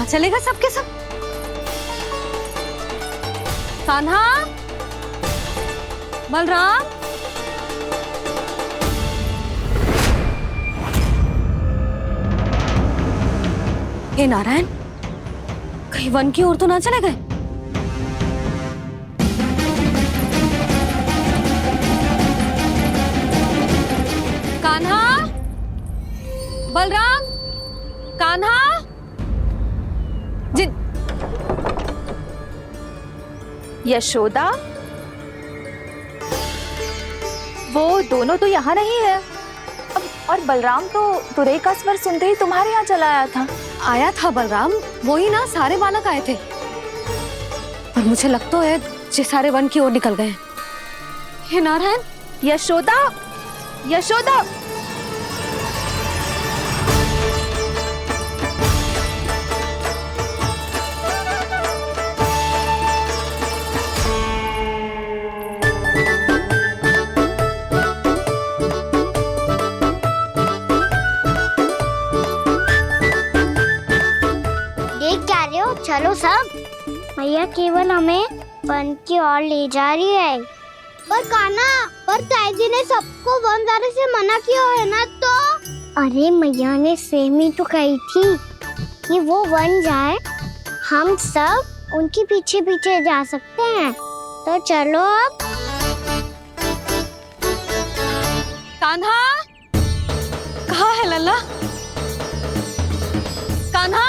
चलेगा सबके सब। कान्हा, बलराम, हे नारायण, कहीं वन की ओर तो ना चले गए? कान्हा, बलराम, कान्हा, जिन यशोदा, वो दोनों तो यहाँ नहीं है। अब और बलराम तो तुरई का स्वर सुनते ही तुम्हारे यहाँ चला आया था। आया था बलराम, वही ना, सारे बालक आए थे। पर मुझे लगता है ये सारे वन की ओर निकल गए। हे नारायण, यशोदा, यशोदा, चलो सब, मैया केवल हमें वन की ओर ले जा रही है। पर कान्हा, पर ताईजी ने सबको वन जाने से मना किया है ना। तो अरे मैया ने सेम ही तो कही थी कि वो वन जाए, हम सब उनके पीछे पीछे जा सकते हैं। तो चलो अब। कान्हा, कहाँ है लल्ला? कान्हा,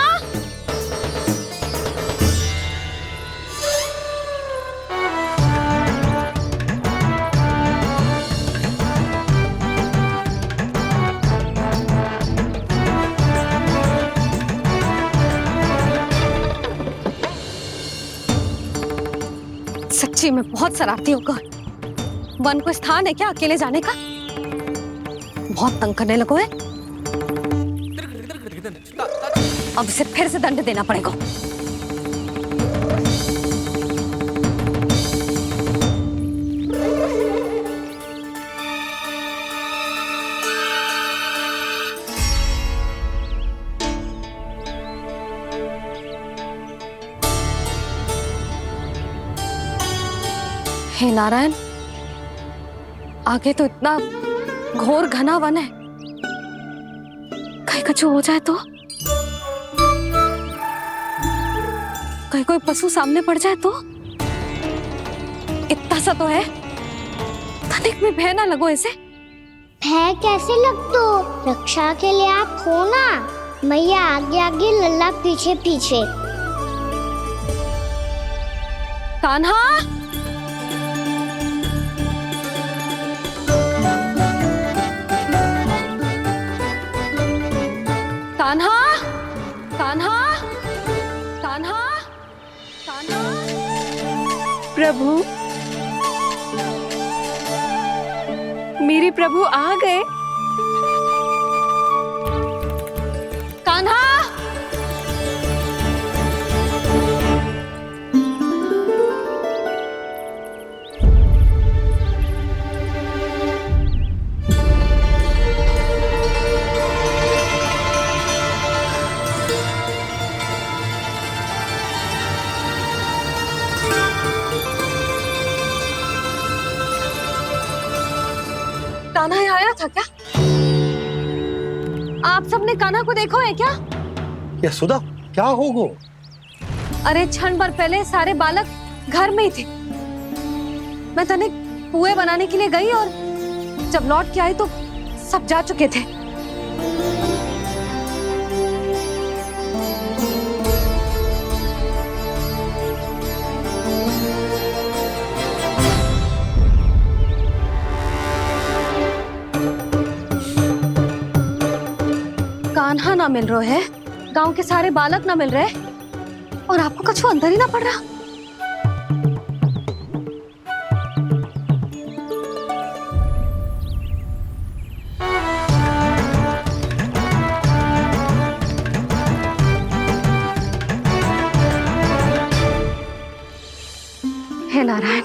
सच्ची में बहुत शरारती होकर। वन को स्थान है क्या अकेले जाने का? बहुत तंग करने लगो है। अब इसे फिर से दंड देना पड़ेगा। हे नारायण, आगे तो इतना घोर घना वन है, कहीं कुछ हो जाए तो? कहीं कोई पशु सामने पड़ जाए तो? इतना सा तो है, तनिक में भय ना लगो इसे। भय कैसे लग तो? रक्षा के लिए आप हो ना। मैया आगे आगे, लल्ला पीछे पीछे। कान्हा, कान्हा, कान्हा, कान्हा, कान्हा। प्रभु, मेरे प्रभु आ गए। कान्हा, कान्हा यहाँ आया था क्या? आप सबने कान्हा को देखो है क्या? यशोदा, क्या होगा? अरे क्षण भर पहले सारे बालक घर में ही थे। मैं तनिक पुए बनाने के लिए गई और जब लौट के आई तो सब जा चुके थे। कान्हा ना मिल रहे है, गांव के सारे बालक ना मिल रहे, और आपको कछु अंदर ही ना पड़ रहा। हे नारायण,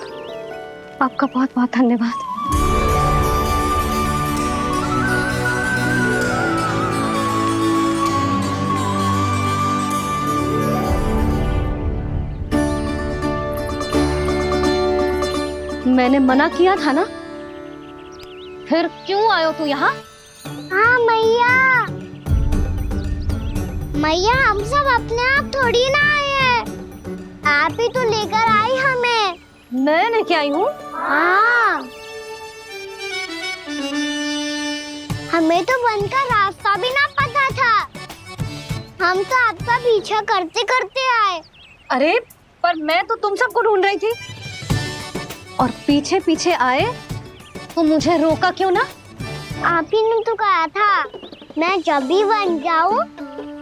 आपका बहुत बहुत धन्यवाद। मैंने मना किया था ना, फिर क्यों आयो तू यहाँ? हाँ मैया, मैया हम सब अपने आप थोड़ी ना आए हैं, आप ही तो लेकर आई हमें। मैं लेके आई हूँ? हाँ, हमें तो वन का रास्ता भी ना पता था, हम तो आपका पीछा करते करते आए। अरे पर मैं तो तुम सबको ढूंढ रही थी, और पीछे पीछे आए तो मुझे रोका क्यों ना? आप ही ने तो कहा था मैं जब भी बन जाऊं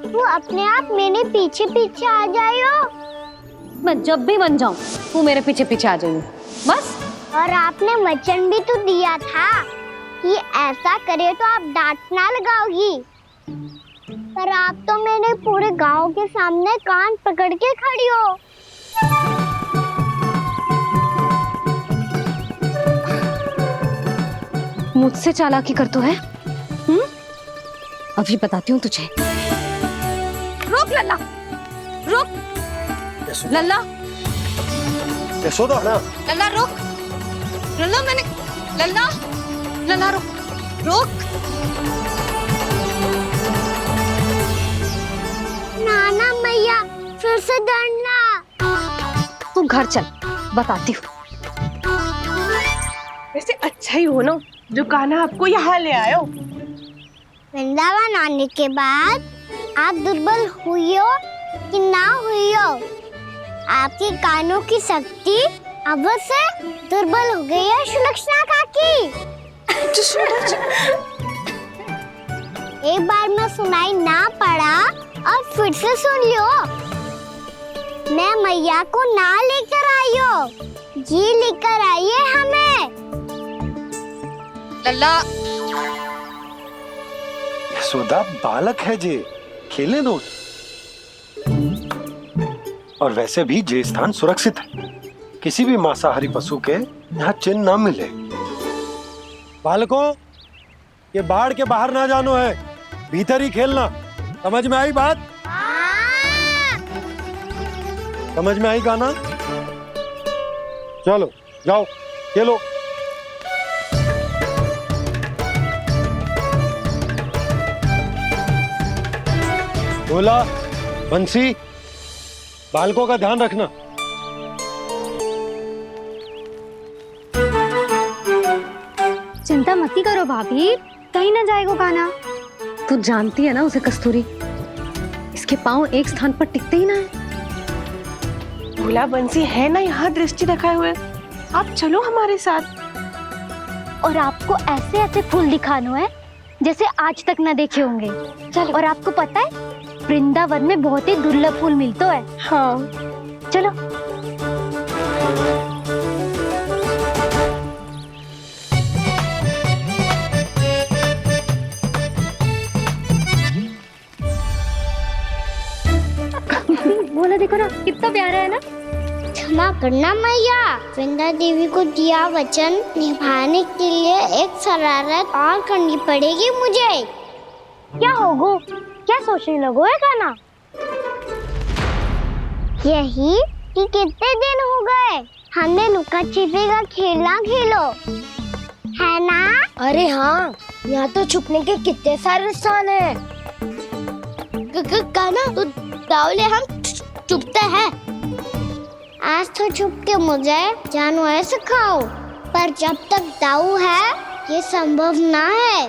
तू अपने आप मेरे पीछे पीछे आ जाइयो। मैं जब भी बन जाऊं तू मेरे पीछे पीछे आ जाइयो, बस। और आपने वचन भी तो दिया था कि ऐसा करे तो आप डांट ना लगाओगी, पर आप तो मेरे पूरे गांव के सामने कान पकड़ के खड़ी हो। मुझसे चालाकी कर तो है? अभी बताती हूँ तुझे। रुक लल्ला, रुक लल्ला, यशोदा ना, लल्ला रुक, लल्ला मैंने, लल्ला, लल्ला रुक, रुक। नाना मैया फिर से डरना। तू घर चल, बताती हूँ। वैसे अच्छा ही हो ना जो कान्हा आपको यहाँ ले आयो। वृंदावन आने के बाद आप दुर्बल हुई हो कि ना हुई हो, आपके कानों की शक्ति अब से दुर्बल हो गई है सुलक्षणा काकी। एक बार में सुनाई ना पड़ा और फिर से सुन लियो। मैं मैया को ना लेकर आई हो, जी लेकर आई है हमें। लल्ला, यशोदा बालक है जे, खेले दो। और वैसे भी जे स्थान सुरक्षित है, किसी भी मांसाहारी पशु के यहाँ चिन्ह ना मिले। बालकों, ये बाढ़ के बाहर ना जानो है, भीतर ही खेलना। समझ में आई बात? समझ में आई गाना? चलो जाओ खेलो। बोला बंसी, बालकों का ध्यान रखना। चिंता मत करो भाभी, कहीं ना जाएगा कान्हा। तू जानती है ना उसे कस्तूरी, इसके पांव एक स्थान पर टिकते ही ना है। भोला बंसी है ना यहाँ दृष्टि रखाए हुए, आप चलो हमारे साथ। और आपको ऐसे ऐसे फूल दिखानो है जैसे आज तक न देखे होंगे। चलो। और आपको पता है वृंदावन में बहुत ही दुर्लभ फूल मिलते हैं। हाँ चलो। बोला देखो ना कितना प्यारा है ना। क्षमा करना मैया, वृंदा देवी को दिया वचन निभाने के लिए एक शरारत और करनी पड़ेगी मुझे। क्या होगो? क्या सोचने लगो है कान्हा? यही कि कितने दिन हो गए हमने लुका छिपी का खेलना खेलो, है ना? अरे हाँ, यहाँ तो छुपने के कितने सारे स्थान है। कान्हा तो दावले हम छुपते हैं। आज तो छुप के मुझे जानवर सिखाओ, पर जब तक दाऊ है ये संभव ना है।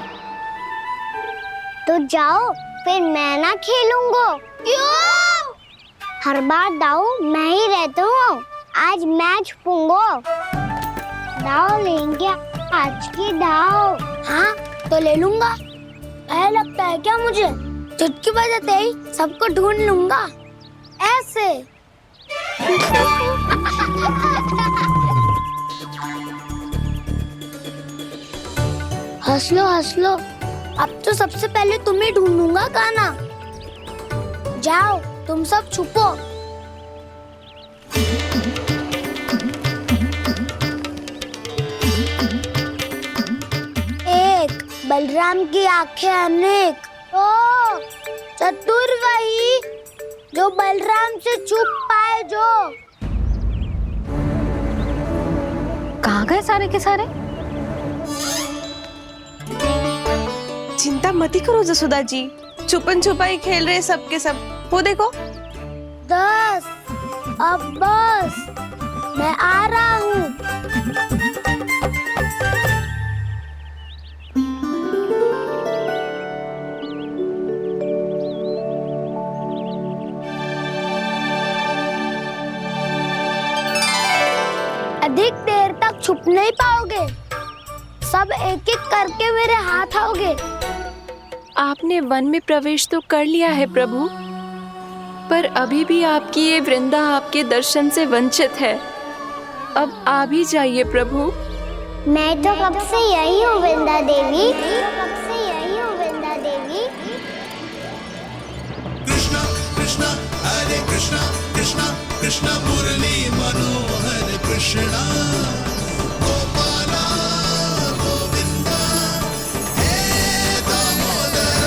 तो जाओ, फिर मैं ना खेलूंगा। क्यों? हर बार दाऊ मैं ही रहता हूँ, आज मैं छुपूंगा। दाऊ लेंगे आज की दाऊ। हाँ तो ले लूंगा। ऐसा लगता है क्या मुझे? चुटकी बजाते ही सबको ढूंढ लूंगा ऐसे। हंस लो, अब तो सबसे पहले तुम्हें ढूंढूंगा कान्हा। जाओ तुम सब छुपो। एक बलराम की आंखें अनेक। ओ चतुर वही जो बलराम से छुप पाए। जो कहाँ गए सारे के सारे? चिंता मत ही करो जसोदा जी, छुपन छुपाई खेल रहे सब के सब। वो देखो। 10 अब बस, मैं आ रहा हूँ। अधिक देर तक छुप नहीं पाओगे, सब एक एक करके मेरे हाथ आओगे। आपने वन में प्रवेश तो कर लिया है प्रभु, पर अभी भी आपकी ये वृंदा आपके दर्शन से वंचित है। अब आ भी जाइए प्रभु। मैं तो कब से यही हूँ वृंदा देवी, कब से यही हूँ वृंदा देवी। कृष्णा कृष्णा हरे कृष्णा कृष्णा कृष्णा मुरली मनोहर कृष्णा गोपाला गोविंदा हे दामोदरा।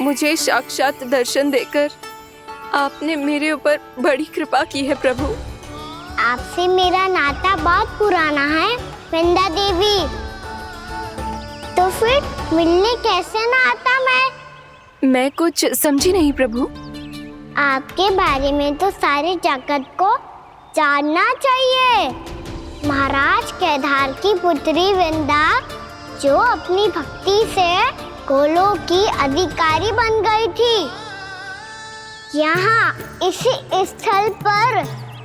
मुझे साक्षात दर्शन देकर आपने मेरे ऊपर बड़ी कृपा की है प्रभु। आपसे मेरा नाता बहुत पुराना है वृंदा देवी, तो फिर मिलने कैसे ना आता मैं कुछ समझी नहीं प्रभु। आपके बारे में तो सारे जगत को जानना चाहिए। महाराज केदार की पुत्री वृंदा, जो अपनी भक्ति से गोलों की अधिकारी बन गई थी, यहाँ इसी स्थल पर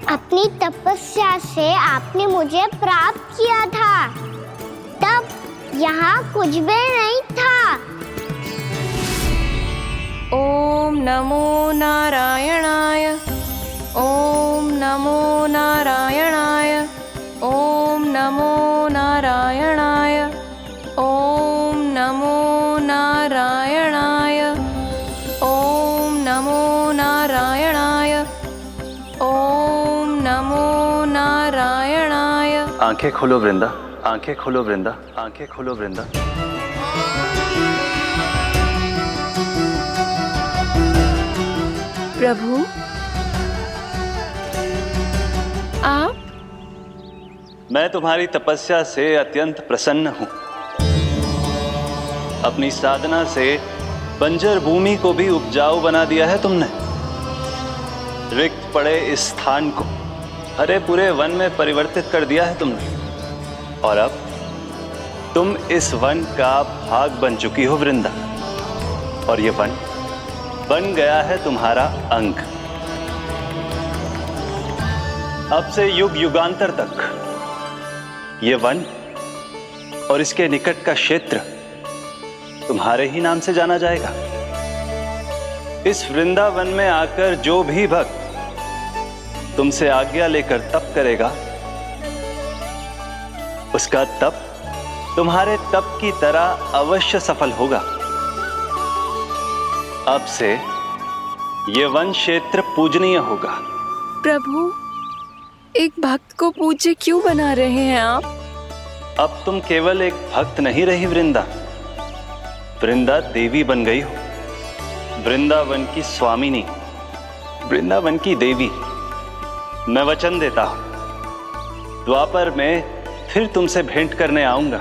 अपनी तपस्या से आपने मुझे प्राप्त किया था। तब यहाँ कुछ भी नहीं था। ओम नमो नारायणाय, ओम नमो नारायणाय, ओम नमो नारायणाय, ओम नमो नारायणाय, ओम नमो नारायणाय, ओम नमो नारायणाय। आंखें खोलो वृंदा, आंखें खोलो वृंदा, आंखें खोलो वृंदा। प्रभु आप? मैं तुम्हारी तपस्या से अत्यंत प्रसन्न हूं। अपनी साधना से बंजर भूमि को भी उपजाऊ बना दिया है तुमने। रिक्त पड़े इस स्थान को हरे पूरे वन में परिवर्तित कर दिया है तुमने, और अब तुम इस वन का भाग बन चुकी हो वृंदा, और ये वन बन गया है तुम्हारा अंग। अब से युग युगांतर तक ये वन और इसके निकट का क्षेत्र तुम्हारे ही नाम से जाना जाएगा। इस वृंदावन में आकर जो भी भक्त तुमसे आज्ञा लेकर तप करेगा, उसका तप तुम्हारे तप की तरह अवश्य सफल होगा। अब से ये वन क्षेत्र पूजनीय होगा। प्रभु, एक भक्त को पूज्य क्यों बना रहे हैं आप? अब तुम केवल एक भक्त नहीं रही वृंदा, वृंदा देवी बन गई हो। वृंदावन की स्वामिनी, वृंदावन की देवी। मैं वचन देता हूं, द्वापर में फिर तुमसे भेंट करने आऊंगा,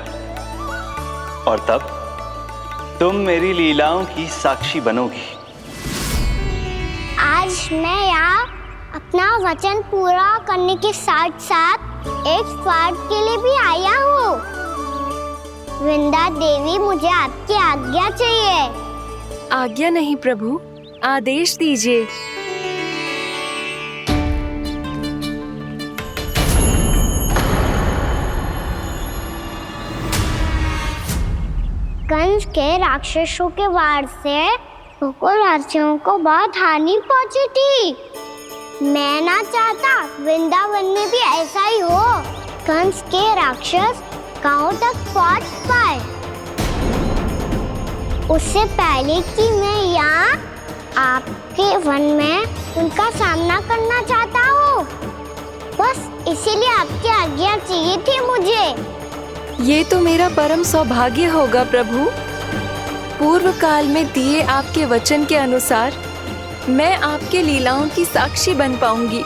और तब तुम मेरी लीलाओं की साक्षी बनोगी। आज मैं यहाँ अपना वचन पूरा करने के साथ साथ एक स्वार्थ के लिए भी आया हूँ। वृंदा देवी, मुझे आपकी आज्ञा चाहिए। आज्ञा नहीं प्रभु, आदेश दीजिए। कंस के राक्षसों के वार से गोकुलवासियों को बहुत हानि पहुंची थी। मैं ना चाहता वृंदावन में भी ऐसा ही हो। कंस के राक्षस गांव तक पहुंच पाए, उससे पहले कि मैं यहाँ आपके वन में उनका सामना करना चाहता हूँ। बस इसीलिए आपकी आज्ञा चाहिए थी मुझे। ये तो मेरा परम सौभाग्य होगा प्रभु। पूर्व काल में दिए आपके वचन के अनुसार मैं आपके लीलाओं की साक्षी बन पाऊंगी।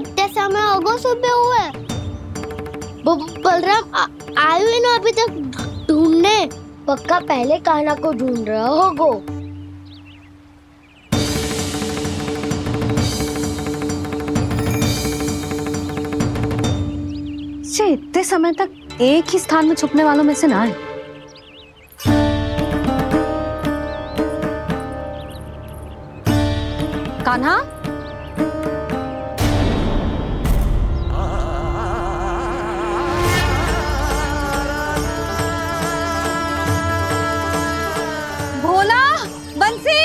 इतने समय होगा सुबह हुए, बलराम आए हुए ना अभी तक ढूंढने। पक्का पहले कान्हा को ढूंढ रहा होगा। से इतने समय तक एक ही स्थान में छुपने वालों में से ना है। कान्हा, भोला, बंसी।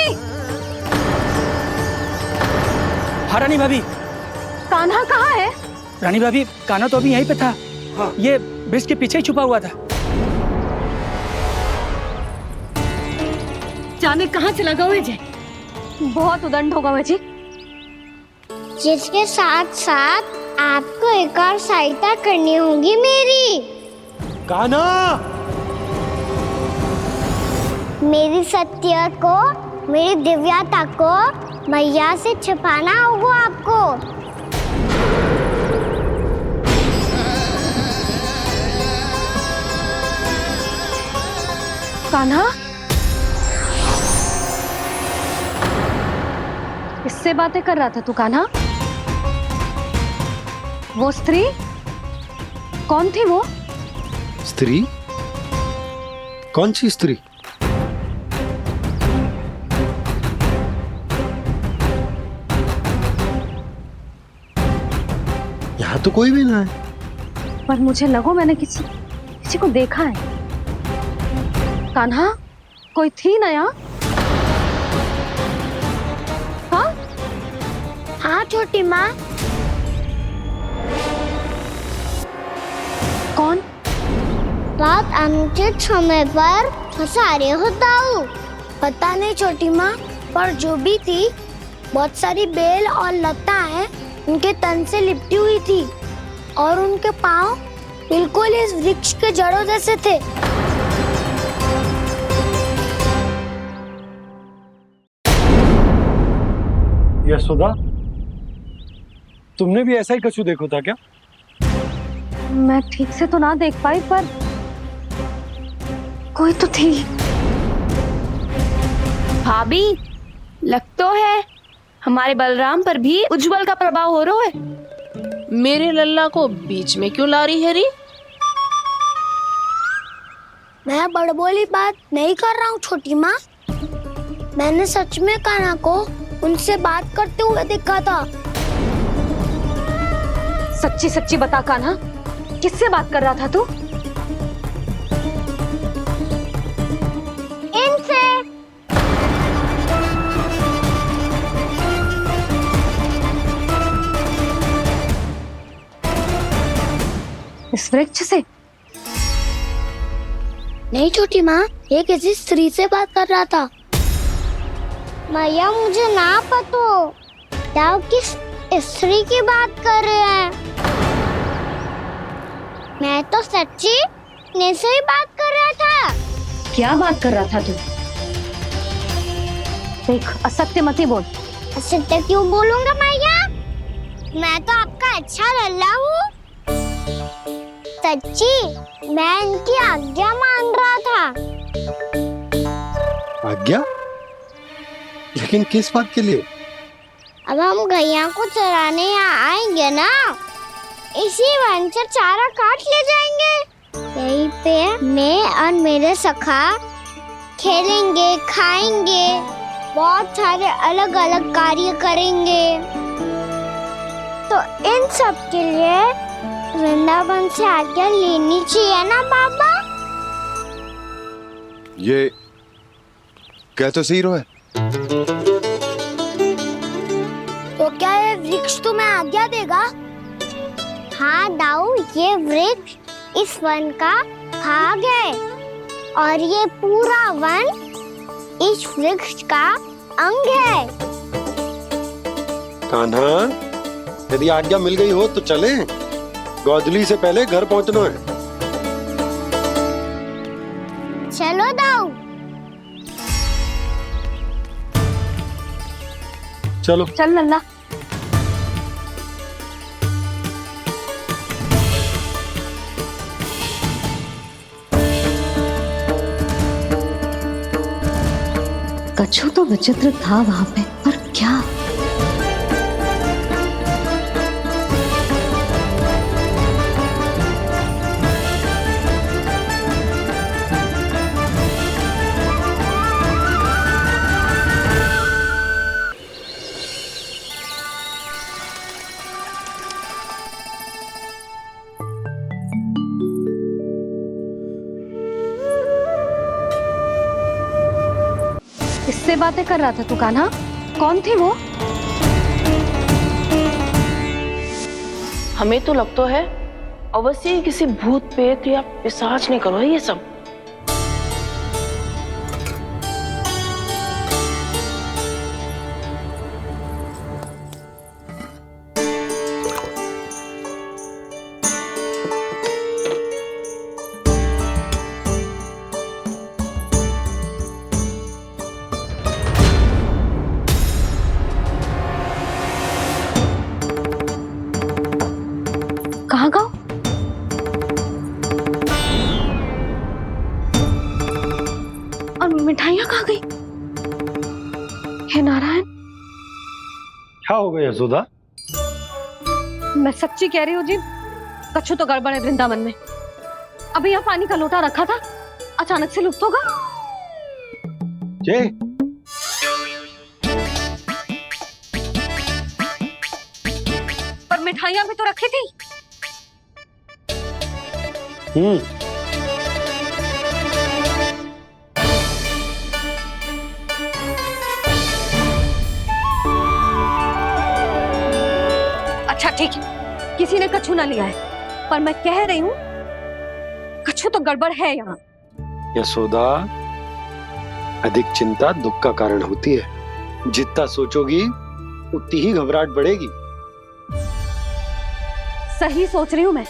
हाँ रानी भाभी। कान्हा कहाँ है? रानी भाभी, कान्हा तो अभी यहीं पे था। हाँ। ये ब्रिज के पीछे ही छुपा हुआ था। जाने कहाँ चला गया है? बहुत उदंड होगा वह जी। जिसके साथ साथ आपको एक और सहायता करनी होगी मेरी। कान्हा, मेरी सत्य को, मेरी दिव्यता को मैया से छिपाना होगा आपको। कान्हा, किससे बातें कर रहा था तू कान्हा? वो स्त्री कौन थी? वो स्त्री? कौन सी स्त्री? यहाँ तो कोई भी ना है। पर मुझे लगो मैंने किसी को देखा है। कान्हा, कोई थी ना यहाँ? हाँ? हाँ छोटी माँ। कौन? रात अनुचित समय पर फंसारे होता हूँ। पता नहीं छोटी माँ, पर जो भी थी बहुत सारी बेल और लताएं उनके तन से लिपटी हुई थी और उनके पाँव बिल्कुल इस वृक्ष के जड़ों जैसे थे। यशोदा, तुमने भी ऐसा ही कछु देखा था क्या? मैं ठीक से तो ना देख पाई, पर कोई तो थी। भाभी, लग तो है हमारे बलराम पर भी उज्जवल का प्रभाव हो रहा है। मेरे लल्ला को बीच में क्यों ला रही है री? मैं बड़बोली बात नहीं कर रहा हूँ छोटी माँ। मैंने सच में कान्हा को उनसे बात करते हुए देखा था। सच्ची सच्ची बता कान्हा, किससे बात कर रहा था तू? इनसे। इस वृक्ष से? नहीं छोटी माँ, ये किसी स्त्री से बात कर रहा था। मैया मुझे ना पतो क्या किस स्त्री की बात कर रहे हैं। मैं तो सच्ची ने से ही बात कर रहा था। क्या बात कर रहा था तू? देख, असत्य मत ही बोल। असत्य क्यों बोलूंगा मैया? मैं तो आपका अच्छा लल्ला हूँ। सच्ची मैं इनकी आज्ञा मान रहा था। आज्ञा? लेकिन किस बात के लिए? अब हम गैया को चराने यहाँ आएंगे ना, इसी वन से चारा काट ले जाएंगे। यहीं पे मैं और मेरे सखा खेलेंगे, खाएंगे, बहुत सारे अलग अलग कार्य करेंगे। तो इन सब के लिए वृंदावन से आज्ञा लेनी चाहिए ना बाबा? ये कह तो सही रहा है। तो क्या ये वृक्ष तुम्हें आज्ञा देगा? हाँ दाऊ, ये वृक्ष इस वन का भाग है और ये पूरा वन इस वृक्ष का अंग है। कान्हा, यदि आज्ञा मिल गई हो तो चलें। गोधूली से पहले घर पहुंचना है। चलो दाऊ। चलो चल लल्ला। कछु तो विचित्र था वहां पे, पर क्या? किससे बातें कर रहा था तू कान्हा? कौन थे वो? हमें तो लगता है अवश्य ही किसी भूत प्रेत या पिशाच ने करो है ये सब। कहाँ गए? और मिठाइयाँ कहाँ गई? हे नारायण, क्या हो गया यशोदा? मैं सच्ची कह रही हूँ जी, कछु तो गड़बड़ है वृंदावन में। अभी यहाँ पानी का लोटा रखा था, अचानक से लुप्त होगा। जय, पर मिठाइयाँ भी तो रखी थी। अच्छा ठीक है, किसी ने कछु ना लिया है, पर मैं कह रही हूँ कछु तो गड़बड़ है यहाँ। यशोदा, अधिक चिंता दुख का कारण होती है। जितना सोचोगी उतनी ही घबराहट बढ़ेगी। सही सोच रही हूँ मैं।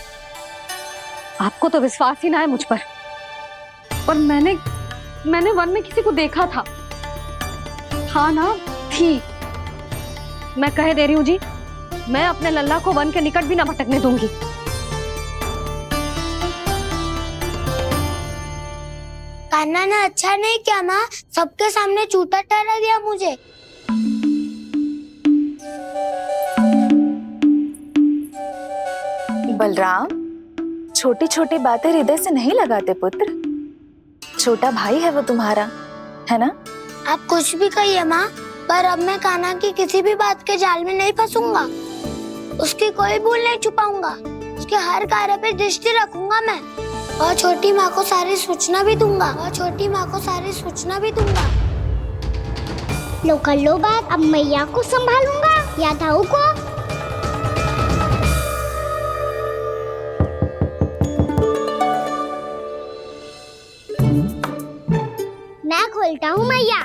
आपको तो विश्वास ही ना है मुझ पर। और मैंने वन में किसी को देखा था। हाँ ना, थी। मैं कह दे रही हूँ जी, मैं अपने लल्ला को वन के निकट भी ना भटकने दूंगी। कान्हा ने अच्छा नहीं किया माँ, सबके सामने चूता ठहरा दिया मुझे। बलराम, छोटी छोटी बातें हृदय से नहीं लगाते पुत्र। छोटा भाई है वो तुम्हारा, है ना? आप कुछ भी कहिए माँ, पर अब मैं कान्हा की किसी भी बात के जाल में नहीं फंसूंगा। उसकी कोई भूल नहीं छुपाऊंगा। उसके हर कार्य पे दृष्टि रखूंगा मैं। और छोटी माँ को सारी सूचना भी दूंगा। लो कर लो बात, अब मैया को संभालूंगा या दाऊ को। मैं खोलता हूँ मैया।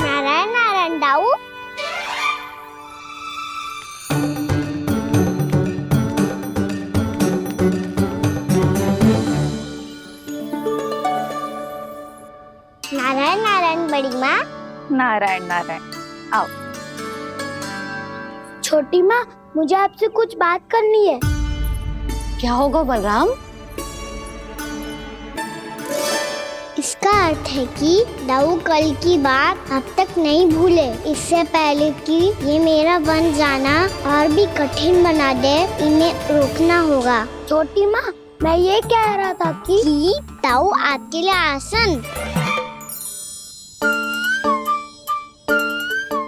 नारायण नारायण दाऊ। नारायण नारायण बड़ी माँ। नारायण नारायण, आओ। छोटी माँ, मुझे आपसे कुछ बात करनी है। क्या होगा बलराम? इसका अर्थ है कि दाऊ कल की बात अब तक नहीं भूले। इससे पहले कि ये मेरा वन जाना और भी कठिन बना दे, इन्हें रोकना होगा। छोटी माँ, मैं ये कह रहा था कि दाऊ आपके लिए आसन।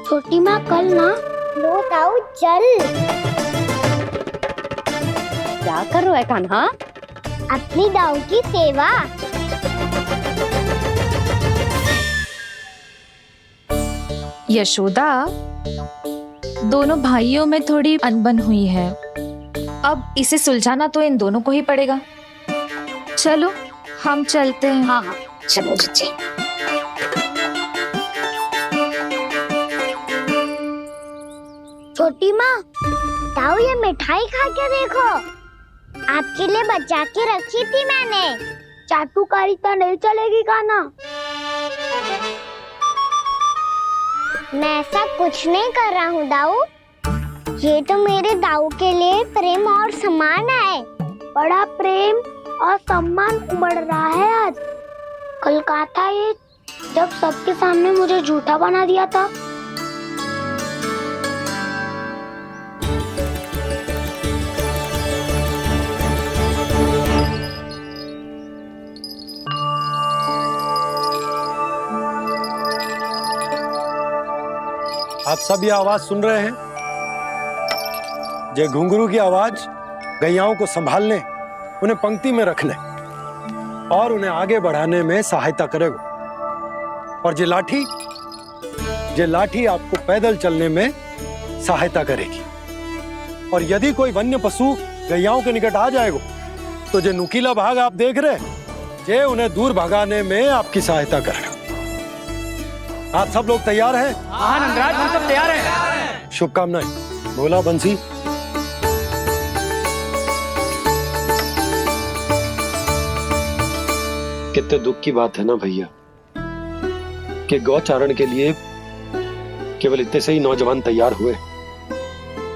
छोटी माँ, कल ना लो दाऊ चल। क्या कर रहा है कान्हा? अपनी दाऊ की सेवा। यशोदा, दोनों भाइयों में थोड़ी अनबन हुई है। अब इसे सुलझाना तो इन दोनों को ही पड़ेगा। चलो हम चलते हैं। हाँ हाँ चलो जी। छोटी माँ, ताऊ ये मिठाई खा के देखो, आपके लिए बचा के रखी थी मैंने। चाटुकारिता नहीं चलेगी काना। मैं ऐसा कुछ नहीं कर रहा हूँ दाऊ, ये तो मेरे दाऊ के लिए प्रेम और सम्मान है। बड़ा प्रेम और सम्मान उमड़ रहा है आज। कल कहा था ये, जब सबके सामने मुझे झूठा बना दिया था। आप सब ये आवाज सुन रहे हैं? ये घुंघरू की आवाज गैयाओं को संभालने, उन्हें पंक्ति में रखने और उन्हें आगे बढ़ाने में सहायता करेगा। और ये लाठी आपको पैदल चलने में सहायता करेगी। और यदि कोई वन्य पशु गैयाओं के निकट आ जाएगा तो ये नुकीला भाग आप देख रहे हैं, ये उन्हें दूर भगाने में आपकी सहायता करेगा। आप सब लोग तैयार हैं? हाँ नंदराज, हम सब तैयार हैं। शुभकामनाएं। बोला बंसी। कितने दुख की बात है ना भैया कि गौचारण के लिए केवल इतने से ही नौजवान तैयार हुए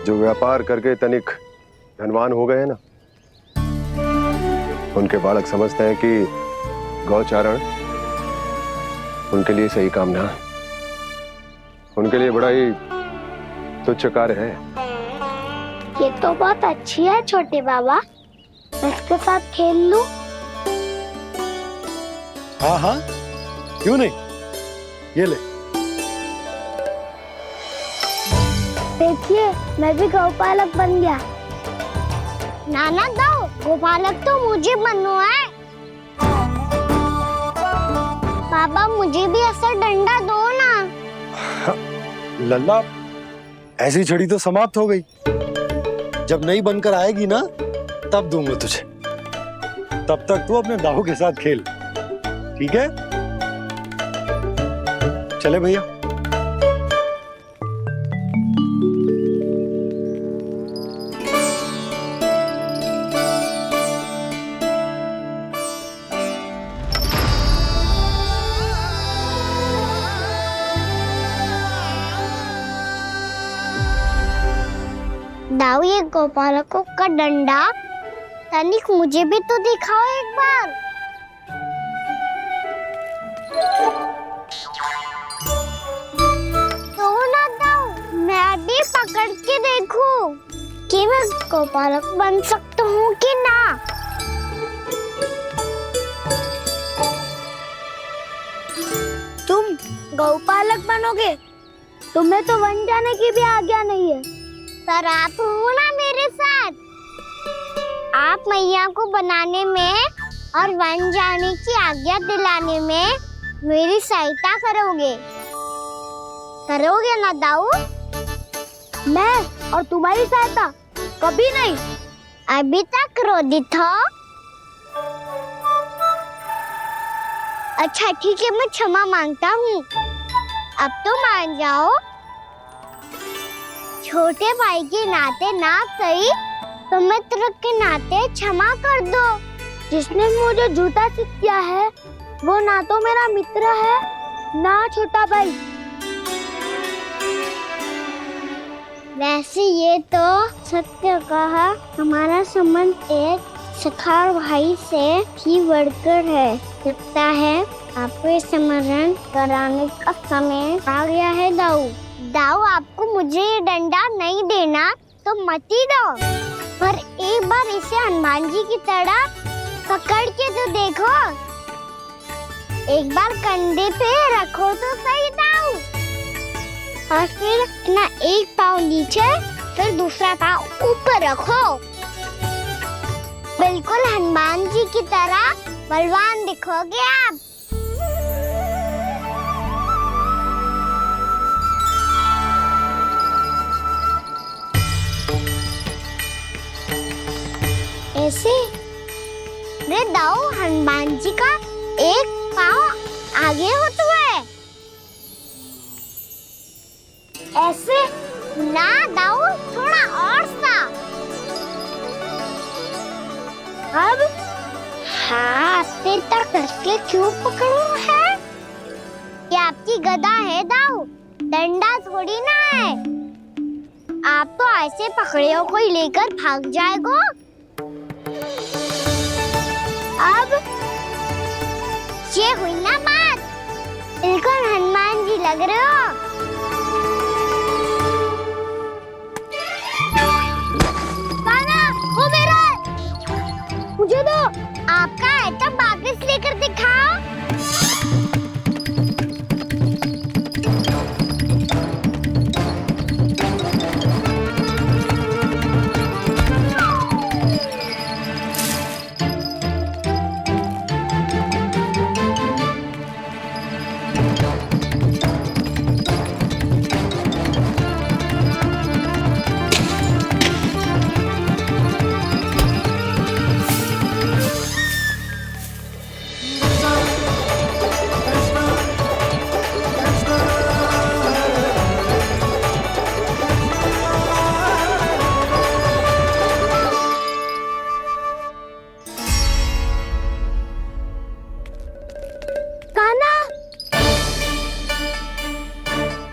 जो व्यापार करके तनिक धनवान हो गए हैं ना, उनके बालक समझते हैं कि गौचारण उनके लिए सही काम ना है, उनके लिए बड़ा ही तुच्छ कार्य है। ये तो बहुत अच्छी है छोटे बाबा, मैं इसके साथ खेल लूं? हाँ हाँ क्यों नहीं, ये ले। देखिए मैं भी गौपालक बन गया। नाना दाऊ, गौपालक तो मुझे बनना है। बाबा मुझे भी ऐसा डंडा दो ना। लल्ला, ऐसी छड़ी तो समाप्त हो गई, जब नई बनकर आएगी ना तब दूंगा तुझे। तब तक तू अपने दाऊ के साथ खेल, ठीक है? चले भैया। दाऊ, ये गोपालकों का डंडा तनिक मुझे भी तो दिखाओ एक बार। तो ना दाऊ, मैं भी पकड़ के देखूं कि मैं गोपालक बन सकता हूँ कि ना। तुम गौपालक बनोगे? तुम्हें तो वन जाने की भी आज्ञा नहीं है। सर आप हो ना मेरे साथ, आप मैया को बनाने में और वन जाने की आज्ञा दिलाने में मेरी सहायता करोगे ना दाऊ? मैं और तुम्हारी सहायता कभी नहीं। अभी तक क्रोधित हो? अच्छा ठीक है, मैं क्षमा मांगता हूँ, अब तो मान जाओ। छोटे भाई के नाते ना सही तो मित्र के नाते क्षमा कर दो। जिसने मुझे झूठा सिद्ध किया है वो ना तो मेरा मित्र है ना छोटा भाई। वैसे ये तो सत्य कहा, हमारा संबंध एक सखार भाई से भी बढ़कर है। लगता है आपको स्मरण कराने का समय आ गया है दाऊ। दाऊ, आपको मुझे ये डंडा नहीं देना तो मत ही दो, पर एक बार इसे हनुमान जी की तरह पकड़ के तो देखो। एक बार कंधे पे रखो तो सही दाऊ, और फिर अपना एक पाँव नीचे फिर दूसरा पाँव ऊपर रखो। बिल्कुल हनुमान जी की तरह बलवान दिखोगे आप। ऐसे? रे दाऊ, हनुमान जी का एक पाँव आगे होता है। ऐसे ना दाऊ, थोड़ा और सा। अब हाथ पे तक कसके क्यों पकड़ो है? ये आपकी गदा है दाऊ, डंडा थोड़ी ना है। आप तो ऐसे पकड़े हो कोई लेकर भाग जाएगा। अब ये हुई ना बात, बिल्कुल हनुमान जी लग रहे हो। कान्हा, वो मेरा, मुझे दो। आपका आइटम वापस लेकर दिखाओ।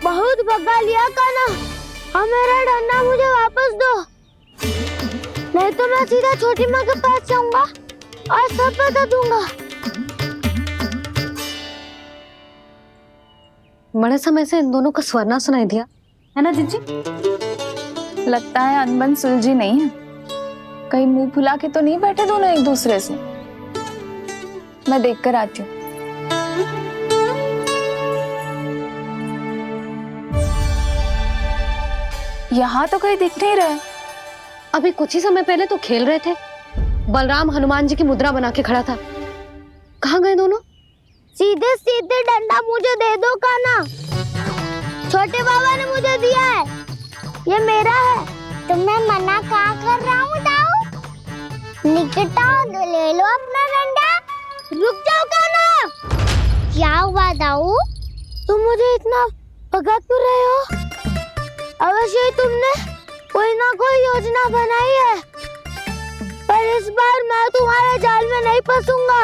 बहुत भगा लिया कान्हा, अब मेरा डंडा मुझे वापस दो, नहीं तो मैं सीधा छोटी माँ के पास जाऊंगा और सब बता दूंगा। बड़े समय से इन दोनों का स्वर ना सुनाई दिया है ना जीजी? लगता है अनबन सुलझी नहीं है। कहीं मुंह फुला के तो नहीं बैठे दोनों एक दूसरे से। मैं देख कर आती हूँ। यहाँ तो कहीं दिख नहीं रहा। अभी कुछ ही समय पहले तो खेल रहे थे। बलराम हनुमान जी की मुद्रा बना के खड़ा था। कहाँ गए दोनों? सीधे सीधे डंडा मुझे दे दो कान्हा, छोटे बाबा ने मुझे दिया है, ये मेरा है। तो मैं मना कहाँ कर रहा हूँ दाऊ? निकट आओ, ले लो अपना डंडा। रुक जाओ कान्हा। क्या हुआ दाऊ, तुम मुझे इतना भगा क्यों रहे हो? अवश्य ही तुमने कोई ना कोई योजना बनाई है, पर इस बार मैं तुम्हारे जाल में नहीं फंसूंगा।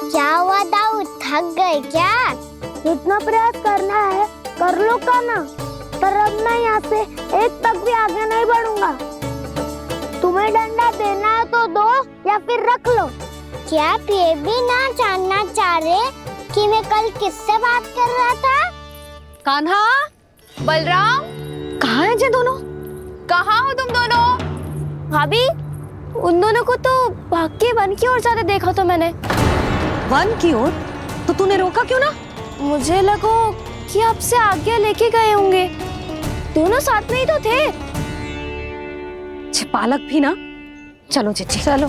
क्या हुआ दाऊ, थक गए क्या? जितना प्रयास करना है कर लो कान्हा, पर अब मैं यहाँ से एक तक भी आगे नहीं बढ़ूंगा। तुम्हें डंडा देना है तो दो या फिर रख लो। क्या आप ये भी ना जानना चाह रहे कि मैं कल किससे बात कर रहा था? कान्हा, बलराम, कहाँ हैं ये दोनों? कहाँ हो तुम दोनों? भाभी, उन दोनों को तो भाग के वन की ओर जाते देखा तो मैंने। वन की ओर? तो तूने रोका क्यों ना? मुझे लगा कि आपसे आगे लेके गए होंगे, दोनों साथ में ही तो थे। पालक भी ना। चलो जीजी चलो।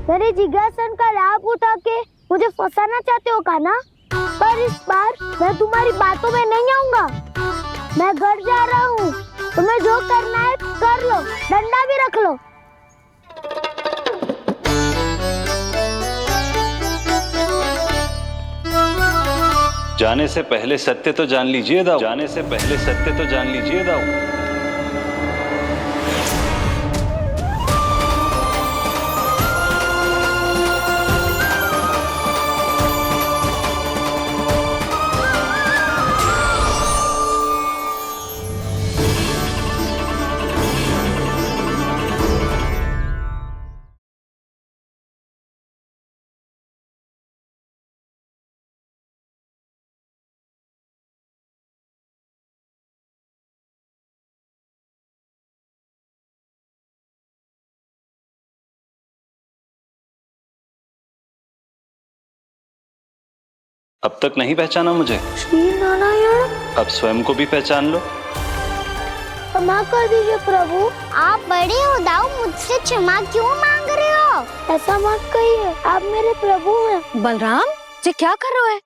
मेरे जिज्ञासन का लाभ उठा के मुझे फंसाना चाहते हो कान्हा, पर इस बार मैं तुम्हारी बातों में नहीं आऊंगा। मैं घर जा रहा हूँ, तुम्हें जो करना है कर लो, डंडा भी रख लो। जाने से पहले सत्य तो जान लीजिए दाऊ। जाने से पहले सत्य तो जान लीजिए दाऊ। अब तक नहीं पहचाना मुझे? श्री नारायण। अब स्वयं को भी पहचान लो। क्षमा कर दीजिए प्रभु। आप बड़े हो दाऊ, मुझसे क्षमा क्यों मांग रहे हो? ऐसा मत कहिए, आप मेरे प्रभु हैं। बलराम, ये क्या कर रहे हो?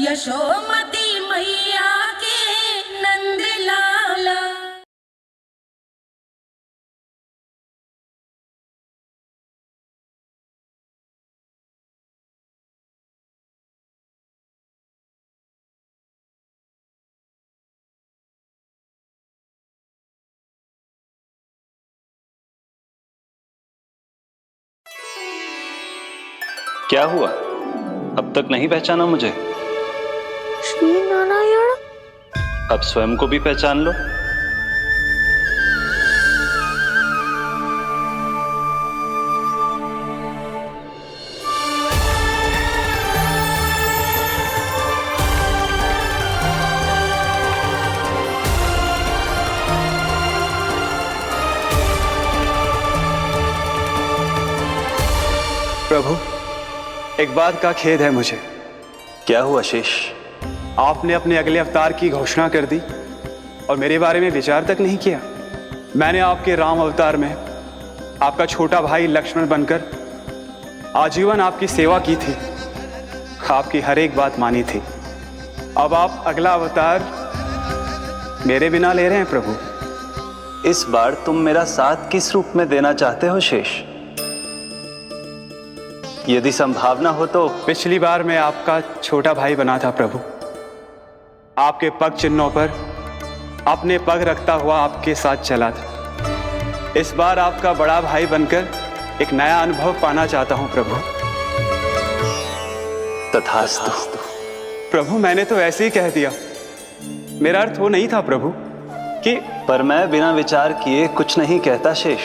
यशोमती मैया के नंद लाला। क्या हुआ? अब तक नहीं पहचाना मुझे? श्री नारायण। अब स्वयं को भी पहचान लो। प्रभु, एक बात का खेद है मुझे। क्या हुआ शेष? आपने अपने अगले अवतार की घोषणा कर दी और मेरे बारे में विचार तक नहीं किया। मैंने आपके राम अवतार में आपका छोटा भाई लक्ष्मण बनकर आजीवन आपकी सेवा की थी, आपकी हर एक बात मानी थी। अब आप अगला अवतार मेरे बिना ले रहे हैं प्रभु। इस बार तुम मेरा साथ किस रूप में देना चाहते हो शेष? यदि संभावना हो तो। पिछली बार मैं आपका छोटा भाई बना था प्रभु, आपके पग चिन्हों पर अपने पग रखता हुआ आपके साथ चला था। इस बार आपका बड़ा भाई बनकर एक नया अनुभव पाना चाहता हूं प्रभु। तथास्तु। प्रभु, मैंने तो ऐसे ही कह दिया, मेरा अर्थ वो नहीं था प्रभु कि। पर मैं बिना विचार किए कुछ नहीं कहता शेष।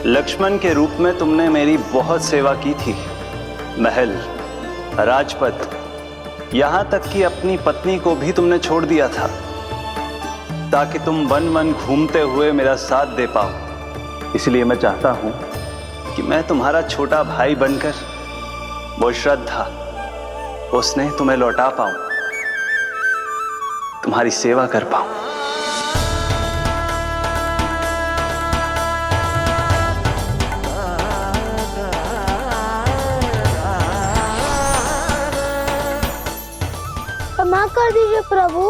लक्ष्मण के रूप में तुमने मेरी बहुत सेवा की थी। महल, राजपथ, यहां तक कि अपनी पत्नी को भी तुमने छोड़ दिया था ताकि तुम वन वन घूमते हुए मेरा साथ दे पाओ। इसलिए मैं चाहता हूं कि मैं तुम्हारा छोटा भाई बनकर वो श्रद्धा, वो स्नेह तुम्हें लौटा पाऊं, तुम्हारी सेवा कर पाऊं। क्षमा कर दीजिए प्रभु,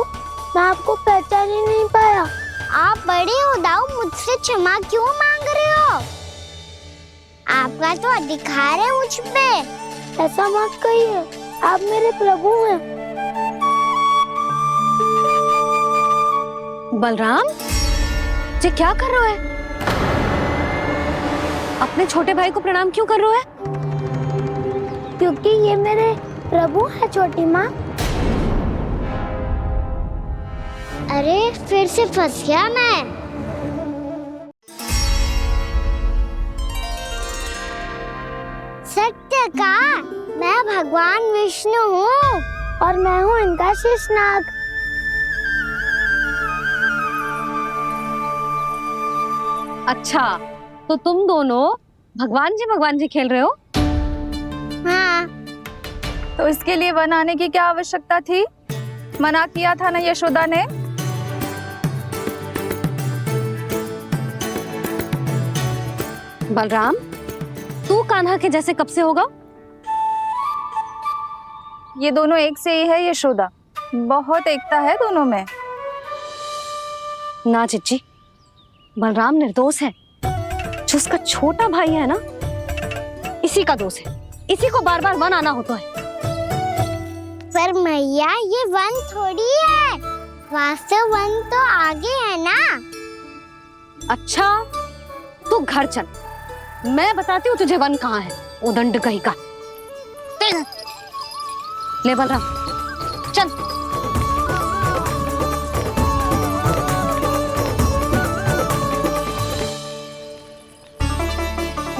मैं आपको पहचान ही नहीं पाया। आप बड़े हो दाऊ, मुझसे क्षमा क्यों मांग रहे हो? आपका तो अधिकार है मुझ पे। ऐसा मत कहिए, आप मेरे प्रभु हैं। बलराम जी, क्या कर रहे हो? अपने छोटे भाई को प्रणाम क्यों कर रहे हो? क्योंकि ये मेरे प्रभु है छोटी माँ। अरे फिर से फंस गया मैं। सत्य का, मैं भगवान विष्णु हूँ और मैं हूँ इनका शेषनाग। अच्छा, तो तुम दोनों भगवान जी खेल रहे हो? हाँ। तो इसके लिए वन आने की क्या आवश्यकता थी? मना किया था ना यशोदा ने। बलराम, तू कान्हा के जैसे कब से होगा? ये दोनों एक से ही है यशोदा, बहुत एकता है दोनों में। ना चिच्ची, बलराम निर्दोष है। जो उसका छोटा भाई है ना, इसी का दोष है। इसी को बार बार वन आना होता है। पर मैया, ये वन थोड़ी है, वास्तव वन तो आगे है ना। अच्छा, तू घर चल, मैं बताती हूँ तुझे वन कहाँ है। उदंड कहीं का। ले बलराम, चल।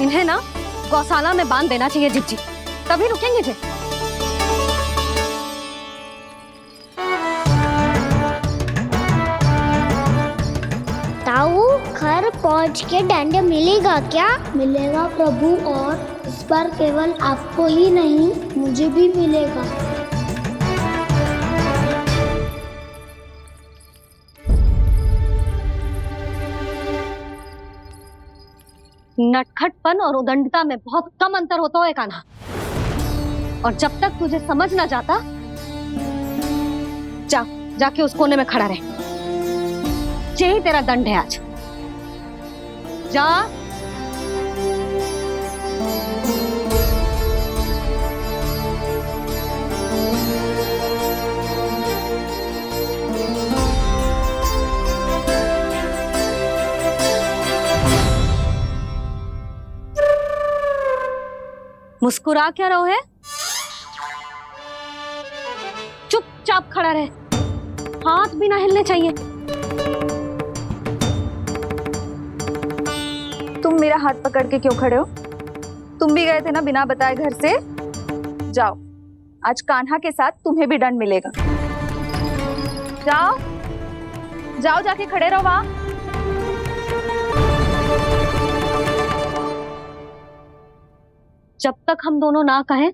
इन्हें ना गौशाला में बांध देना चाहिए जिज्जी, तभी रुकेंगे जे। ताऊ, घर पहुंच के दंड मिलेगा क्या? मिलेगा प्रभु, और इस बार केवल आपको ही नहीं, मुझे भी मिलेगा। नटखटपन और उदंडता में बहुत कम अंतर होता है कान्हा। और जब तक तुझे समझ ना जाता, जाके उस कोने में खड़ा रहे। यही तेरा दंड है आज। जा। मुस्कुरा क्या रहो है? चुपचाप खड़ा रहे, हाथ भी ना हिलने चाहिए। तुम मेरा हाथ पकड़ के क्यों खड़े हो? तुम भी गए थे ना बिना बताए घर से। जाओ, आज कान्हा के साथ तुम्हें भी दंड मिलेगा। जाओ जाओ, जाके खड़े रहो वहां। जब तक हम दोनों ना कहें,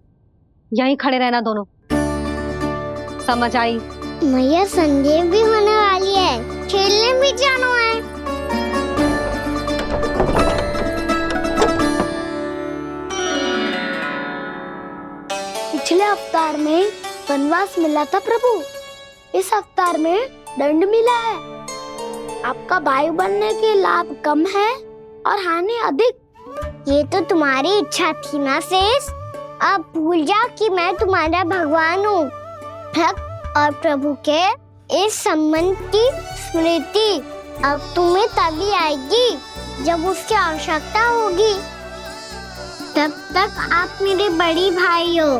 यहीं खड़े रहना दोनों। समझ आई? मैया संध्या भी होने वाली है, खेलने भी जाना है। पिछले अवतार में वनवास मिला था प्रभु, इस अवतार में दंड मिला है। आपका भाई बनने के लाभ कम है और हानि अधिक। ये तो तुम्हारी इच्छा थी ना शेष। अब भूल जा कि मैं तुम्हारा भगवान हूँ। भक्त और प्रभु के इस संबंध की स्मृति अब तुम्हें तभी आएगी जब उसकी आवश्यकता होगी। तब तक आप मेरे बड़ी भाई हो,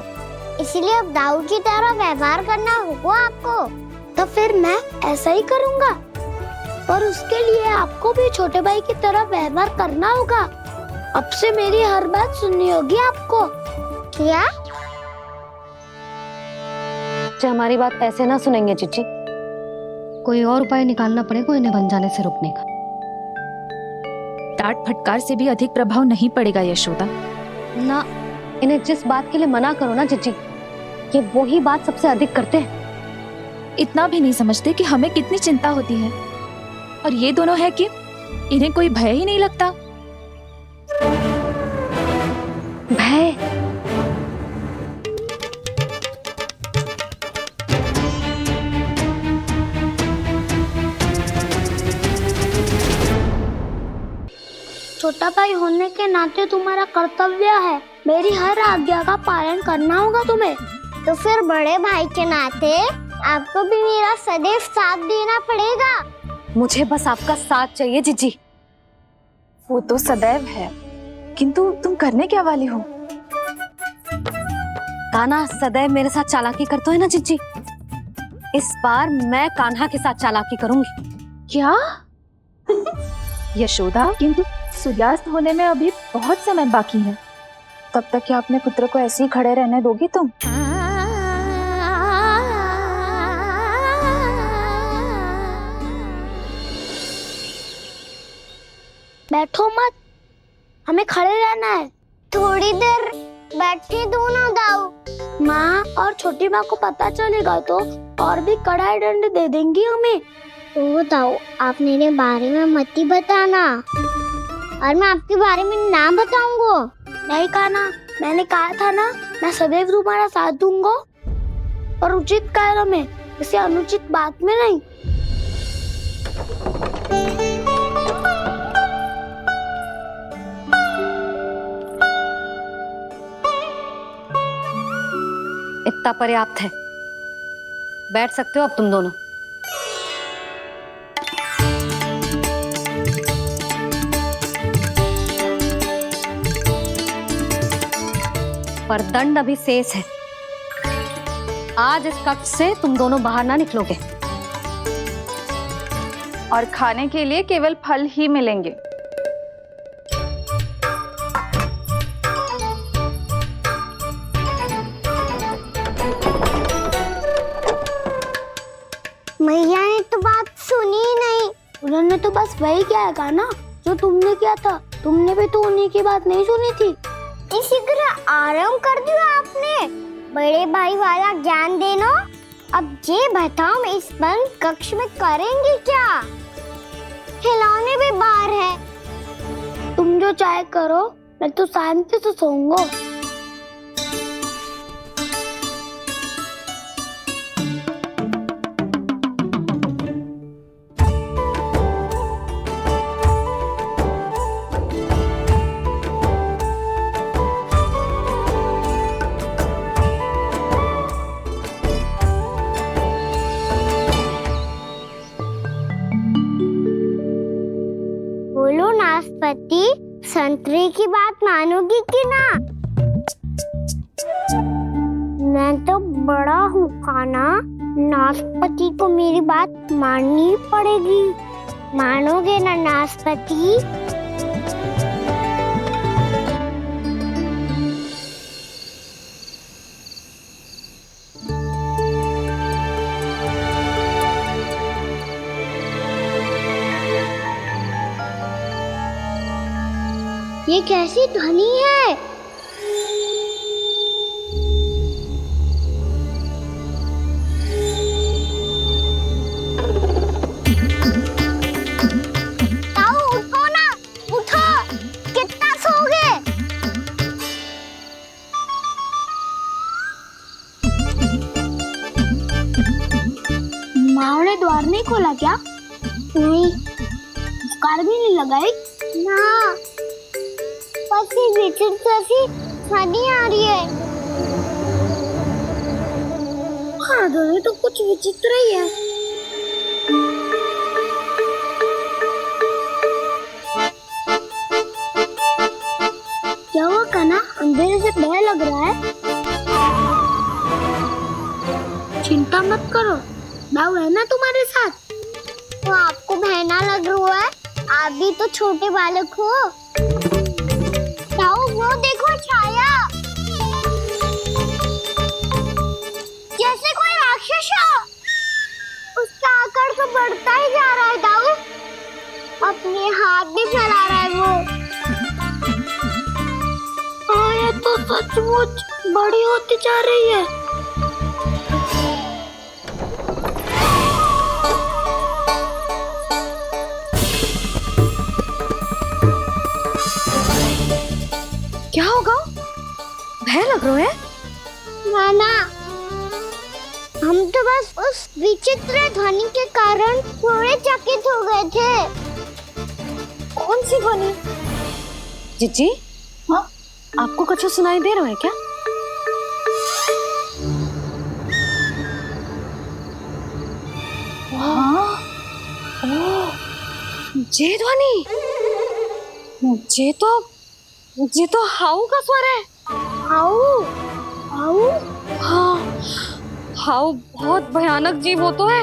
इसलिए अब दाऊद की तरह व्यवहार करना होगा आपको। तो फिर मैं ऐसा ही करूँगा, पर उसके लिए आपको भी छोटे भाई की तरह व्यवहार करना होगा। अब से मेरी हर बात सुननी होगी आपको। क्या? हमारी बात ऐसे ना सुनेंगे चिच्ची, कोई और उपाय निकालना पड़ेगा इन्हें बन जाने से रुकने का। डांट फटकार से भी अधिक प्रभाव नहीं पड़ेगा यशोदा। ना, इन्हें जिस बात के लिए मना करो ना चिच्ची, ये वही बात सबसे अधिक करते हैं। इतना भी नहीं समझते कि हमें कितनी चिंता होती है, और ये दोनों है कि इन्हें कोई भय ही नहीं लगता। भय? छोटा भाई होने के नाते तुम्हारा कर्तव्य है, मेरी हर आज्ञा का पालन करना होगा तुम्हें। तो फिर बड़े भाई के नाते आपको भी मेरा सदैव साथ देना पड़ेगा। मुझे बस आपका साथ चाहिए जीजी। वो तो सदैव है, किंतु तुम करने क्या वाली हो? कान्हा सदैव मेरे साथ चालाकी करता है ना जीजी, इस बार मैं कान्हा के साथ चालाकी करूंगी। क्या? यशोदा, किंतु सूर्यास्त होने में अभी बहुत समय बाकी है। तब तक क्या अपने पुत्र को ऐसे ही खड़े रहने दोगी तुम? बैठो मत, हमें खड़े रहना है। थोड़ी देर बैठे दो ना दाऊ। माँ और छोटी माँ को पता चलेगा तो और भी कड़ा दंड दे देंगी हमें। तो दाऊ, आप मेरे बारे में मत ही बताना, और मैं आपके बारे में ना बताऊंगा। नहीं कान्हा, मैंने कहा था ना, मैं सदैव तुम्हारा साथ दूंगा, और उचित कार्य में, किसी अनुचित बात में नहीं। इतना पर्याप्त है, बैठ सकते हो अब तुम दोनों। पर दंड अभी शेष है। आज इस कक्ष से तुम दोनों बाहर ना निकलोगे, और खाने के लिए केवल फल ही मिलेंगे। मैया ने तो बात सुनी ही नहीं। उन्होंने तो बस वही किया है ना जो तुमने किया था। तुमने भी तो उन्हीं की बात नहीं सुनी थी। इसी तरह आराम कर दिया आपने। बड़े भाई वाला ज्ञान देना। अब ये बताओ, इस बंद कक्ष में करेंगे क्या? खिलौने भी बाहर है। तुम जो चाहे करो, मैं तो शांति से सोऊंगा। नासपति संतरे की बात मानोगी कि ना? मैं तो बड़ा हूँ काना, नासपति को मेरी बात माननी ही पड़ेगी। मानोगे ना नासपति? ये कैसी ध्वनि है? ताऊ उठो ना, उठो, कितना सोओगे? माँ ने द्वार नहीं खोला क्या? नहीं, कार भी नहीं लगाई ना। विचित्र सी ध्वनि आ रही है। हाँ, ध्वनि तो कुछ विचित्र ही है। क्या हुआ कान्हा? अंधेरे से डर लग रहा है। चिंता मत करो, दाऊ है ना तुम्हारे साथ। तो आपको बहना लग रहा है, आप भी तो छोटे बालक हो। वो देखो छाया, जैसे कोई राक्षस हो। उसका आकार तो बढ़ता ही जा रहा है दाऊ, अपने हाथ भी फैला रहा है वो। ये तो सचमुच बड़ी होती जा रही है। क्या होगा? भय लग रहा है? नाना, हम तो बस उस विचित्र ध्वनि के कारण थोड़े चकित हो गए थे। कौन सी ध्वनि? जीजी, हाँ, आपको कुछ सुनाई दे रहा है क्या? हाँ, ओह, ये ध्वनि, ये तो हाउ का स्वर है। हाउ? हाउ? हाँ, हाउ बहुत भयानक जीव हो तो है।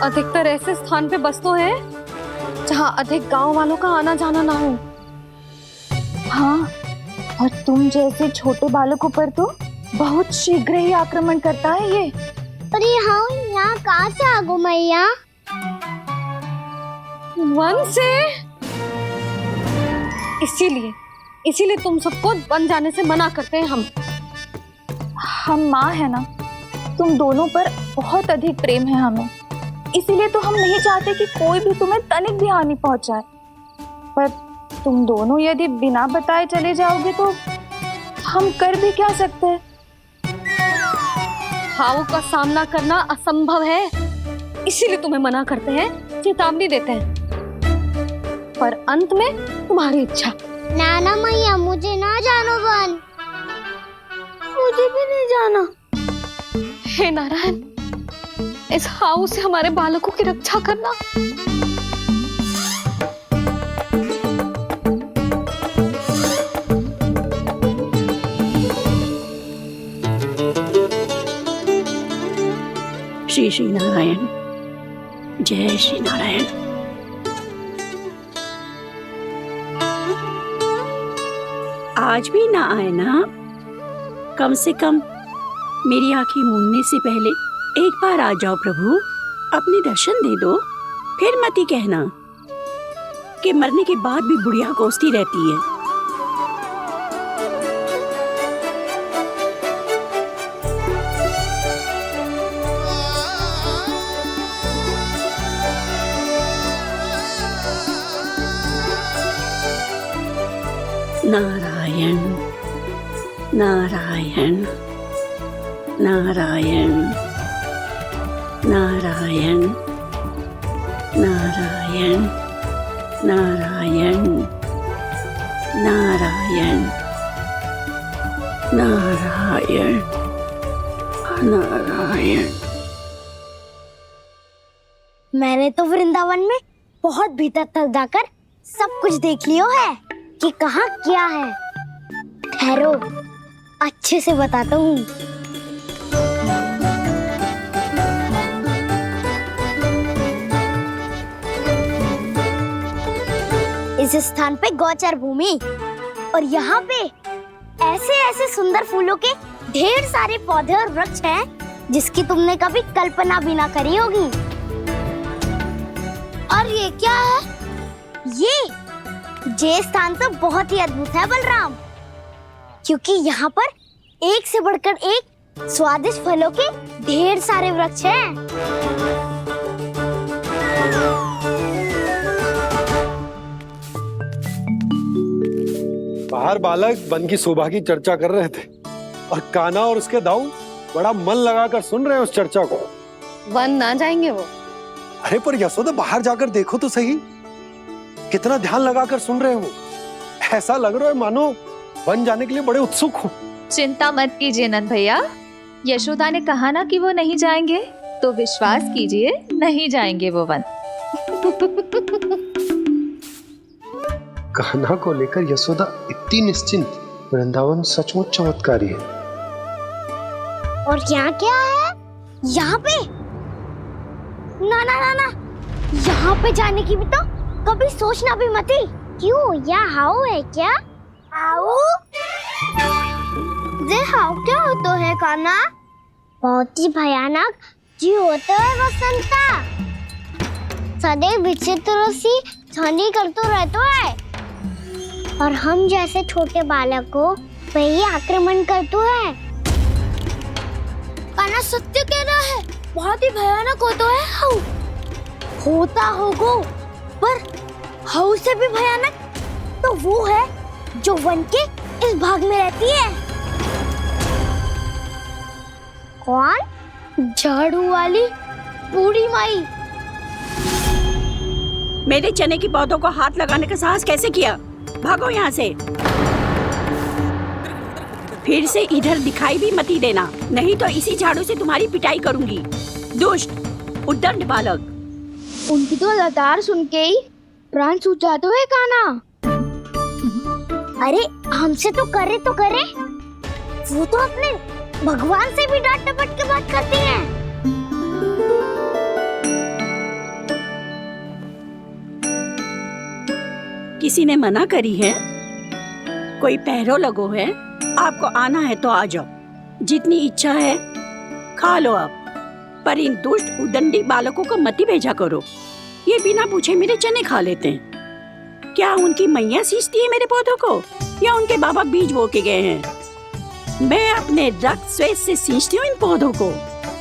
अधिकतर ऐसे स्थान पे बसते हैं जहाँ अधिक गांव वालों का आना जाना ना हो। हाँ, और तुम जैसे छोटे बालकों पर तो बहुत शीघ्र ही आक्रमण करता है ये। पर ये हाउ यहाँ कहाँ से आ गो मैया? वन से। इसीलिए तुम सबको वन जाने से मना करते हैं हम माँ है ना, तुम दोनों पर बहुत अधिक प्रेम है हमें, इसीलिए तो हम नहीं चाहते कि कोई भी तुम्हें तनिक भी हानि पहुंचाए। पर तुम दोनों यदि बिना बताए चले जाओगे तो हम कर भी क्या सकते हैं? हाउ का सामना करना असंभव है, इसीलिए तुम्हें मना करते हैं, चेतावनी देते हैं। पर अंत में तुम्हारी इच्छा। नाना मैया, मुझे ना जानो वन। मुझे भी नहीं जाना। हे नारायण, इस हाउ से हमारे बालकों की रक्षा करना। श्री श्री नारायण, जय श्री नारायण। आज भी ना आए ना? कम से कम मेरी आंखें मूंदने से पहले एक बार आ जाओ प्रभु, अपने दर्शन दे दो। फिर मत ही कहना कि मरने के बाद भी बुढ़िया कोसती रहती है। नारायण नारायण नारायण नारायण नारायण नारायण नारायण नारायण नारायण। मैंने तो वृंदावन में बहुत भीतर तक जाकर सब कुछ देख लियो है कि कहाँ क्या है। ठहरो, अच्छे से बताता हूँ। इस स्थान पे गौचर भूमि और यहाँ पे ऐसे ऐसे सुंदर फूलों के ढेर सारे पौधे और वृक्ष हैं जिसकी तुमने कभी कल्पना भी ना करी होगी। और ये क्या है? ये स्थान तो बहुत ही अद्भुत है बलराम, क्योंकि यहाँ पर एक से बढ़कर एक स्वादिष्ट फलों के ढेर सारे वृक्ष हैं। बाहर बालक वन की शोभा की चर्चा कर रहे थे और कान्हा और उसके दाऊ बड़ा मन लगाकर सुन रहे हैं उस चर्चा को। वन ना जाएंगे वो? अरे पर यशोदा, बाहर जाकर देखो तो सही, कितना ध्यान लगाकर सुन रहे हो। ऐसा लग रहा है मानो वन जाने के लिए बड़े उत्सुक हो। चिंता मत कीजिए नंद भैया, यशोदा ने कहा ना कि वो नहीं जाएंगे, तो विश्वास कीजिए नहीं जाएंगे वो वन। कान्हा को लेकर यशोदा इतनी निश्चिंत, वृंदावन सचमुच चमत्कारी है। और यहाँ क्या है? यहाँ पे ना ना ना ना, यहाँ पे जाने की भी तो कभी सोचना भी मत ही। क्यों, यहाँ हाउ है क्या? हाउ? ये हाउ क्या होता है कान्हा? बहुत ही भयानक जी होता है वसंता। सदैव विचित्र सी ध्वनि करते रहता है और हम जैसे छोटे बालक को वही आक्रमण करते हैं। कान्हा सत्य कह रहा है, बहुत ही भयानक होता है हाउ। होता होगा, पर हाउ से भी भयानक तो वो है जो वन के इस भाग में रहती है। कौन? झाड़ू वाली बूढ़ी माई। मेरे चने की पौधों को हाथ लगाने का साहस कैसे किया? भागो यहाँ से। फिर से इधर दिखाई भी मत देना, नहीं तो इसी झाड़ू से तुम्हारी पिटाई करूंगी। दुष्ट, उद्दंड बालक। उनकी तो लतार सुन के ही प्राण सूझ जाते हैं कान्हा। अरे हमसे तो करे, वो तो अपने भगवान से भी डांट डपट के बात करती हैं। किसी ने मना करी है? कोई पहरो लगो है? आपको आना है तो आ जाओ, जितनी इच्छा है खा लो आप, पर इन दुष्ट उदंडी बालकों को मत ही भेजा करो। ये बिना पूछे मेरे चने खा लेते हैं। क्या उनकी मैया सींचती है मेरे पौधों को, या उनके बाबा बीज बो के गए हैं? मैं अपने रक्त स्वेद से सींचती हूँ इन पौधों को,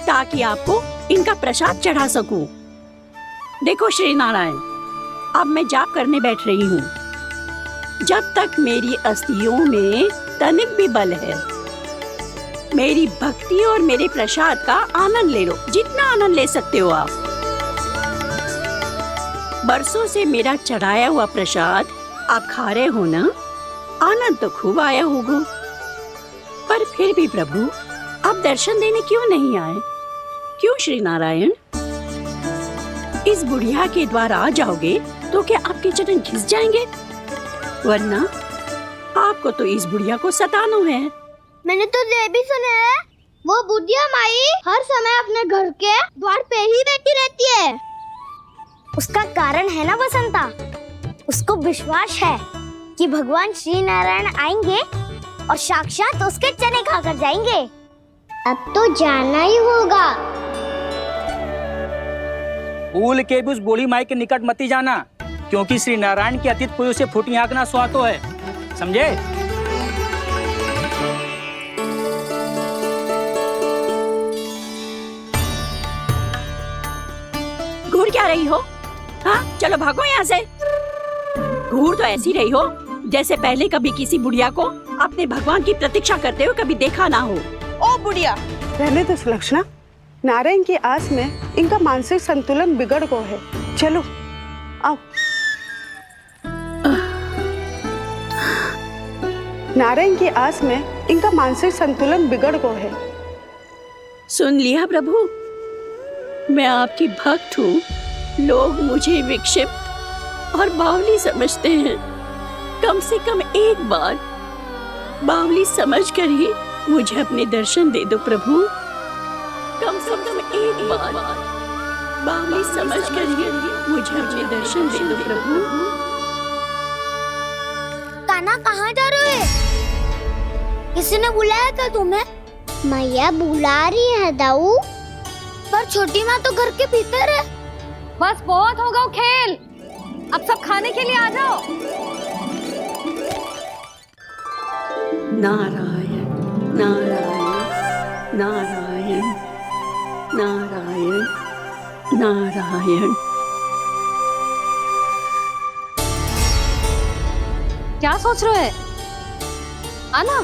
ताकि आपको इनका प्रसाद चढ़ा सकूं। देखो श्री नारायण, अब मैं जाप करने बैठ रही हूँ। जब तक मेरी अस्थियों में तनिक भी बल है, मेरी भक्ति और मेरे प्रसाद का आनंद ले लो, जितना आनंद ले सकते हो आप। बरसों से मेरा चढ़ाया हुआ प्रसाद आप खा रहे हो ना, आनंद तो खूब आया होगा। पर फिर भी प्रभु, आप दर्शन देने क्यों नहीं आए? क्यों श्री नारायण? इस बुढ़िया के द्वार आ जाओगे तो क्या आपके चरण घिस जाएंगे? वरना आपको तो इस बुढ़िया को सताना है। मैंने तो ये भी सुना है, वो बुढ़िया माई हर समय अपने घर के द्वार पे ही बैठी रहती है। उसका कारण है ना बसंता, उसको विश्वास है कि भगवान श्री नारायण आएंगे और साक्षात उसके चने खाकर जाएंगे। अब तो जाना ही होगा। भूल के भी उस बूढ़ी माई के निकट मत ही जाना, क्योंकि श्री नारायण की अतीत पुरुष से फूटी आंकना स्वातो है, समझे? घूर क्या रही हो? हाँ, चलो भागो यहाँ से। घूर तो ऐसी रही हो जैसे पहले कभी किसी बुढ़िया को अपने भगवान की प्रतीक्षा करते हुए कभी देखा ना हो। ओ बुढ़िया, रहने तो सुलक्षणा, नारायण की आस में इनका मानसिक संतुलन बिगड़ गया है। चलो आओ। नारायण की आस में इनका मानसिक संतुलन बिगड़ गया है। सुन लिया प्रभु, मैं आपकी भक्त हूँ। लोग मुझे विक्षिप्त और बावली समझते हैं। कम से कम एक बार बावली समझकर ही मुझे अपने दर्शन दे दो प्रभु। कम से कम एक बार बावली समझकर ही मुझे अपने दर्शन दे दो प्रभु। कान्हा कहाँ जा रहे हो? किसी ने बुलाया था तुम्हें? मैया बुला रही है दाऊ, पर छोटी माँ तो घर के भीतर है। बस बहुत होगा वो खेल, अब सब खाने के लिए आ जाओ। नारायण नारायण नारायण नारायण नारायण। क्या सोच रहे हैं? आना।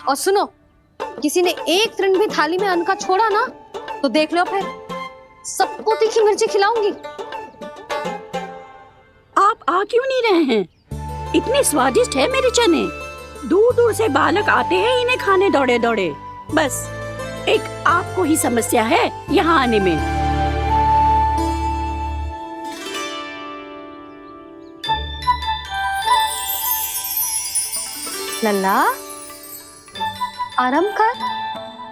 और सुनो, किसी ने एक तृण भी थाली में अन्न का छोड़ा ना तो देख लो, फिर सबको तीखी मिर्ची खिलाऊंगी। आप आ क्यों नहीं रहे हैं? इतने स्वादिष्ट है मेरे चने। दूर दूर से बालक आते हैं इन्हें खाने दौड़े दौड़े। बस एक आपको ही समस्या है यहाँ आने में। लल्ला, आराम कर।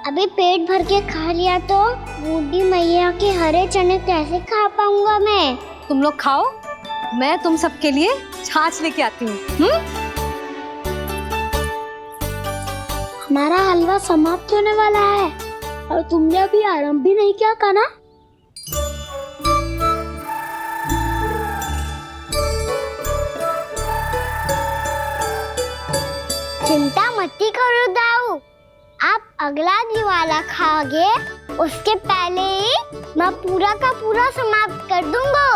अभी पेट भर के खा लिया तो बूढ़ी मैया के हरे चने कैसे खा पाऊंगा मैं? तुम लोग खाओ, मैं तुम सबके लिए छाछ लेके आती हूँ। हमारा हलवा समाप्त होने वाला है और तुमने अभी आराम भी नहीं किया कान्हा। चिंता मत करो दाऊ, आप अगला दिवाला खाओगे उसके पहले ही मैं पूरा का पूरा समाप्त कर दूंगा।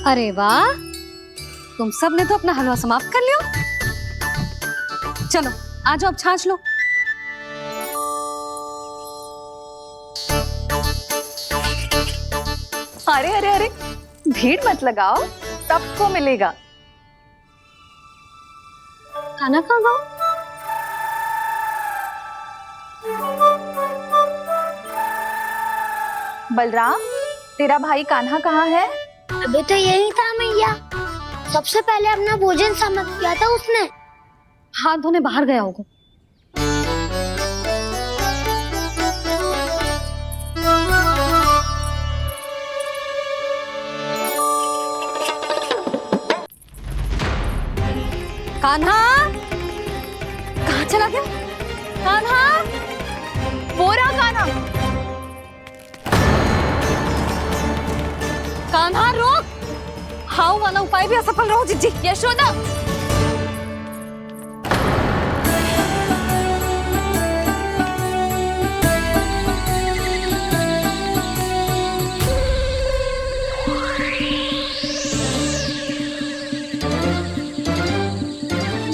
अरे वाह, तुम सब ने तो अपना हलवा समाप्त कर लिया। चलो आ जाओ, अब छाछ लो। अरे अरे अरे, भीड़ मत लगाओ, सबको मिलेगा। खाना खा गो। बलराम, तेरा भाई कान्हा कहाँ है? अभी तो यही था मैया, सबसे पहले अपना भोजन समाप्त किया था उसने। हाथ धोने बाहर गया होगा। कान्हा कहाँ चला गया? कान्हा, वो रहा कान्हा। कान्हा रोक, हाउ वाला उपाय भी असफल रहो जिज्जी। यशोदा,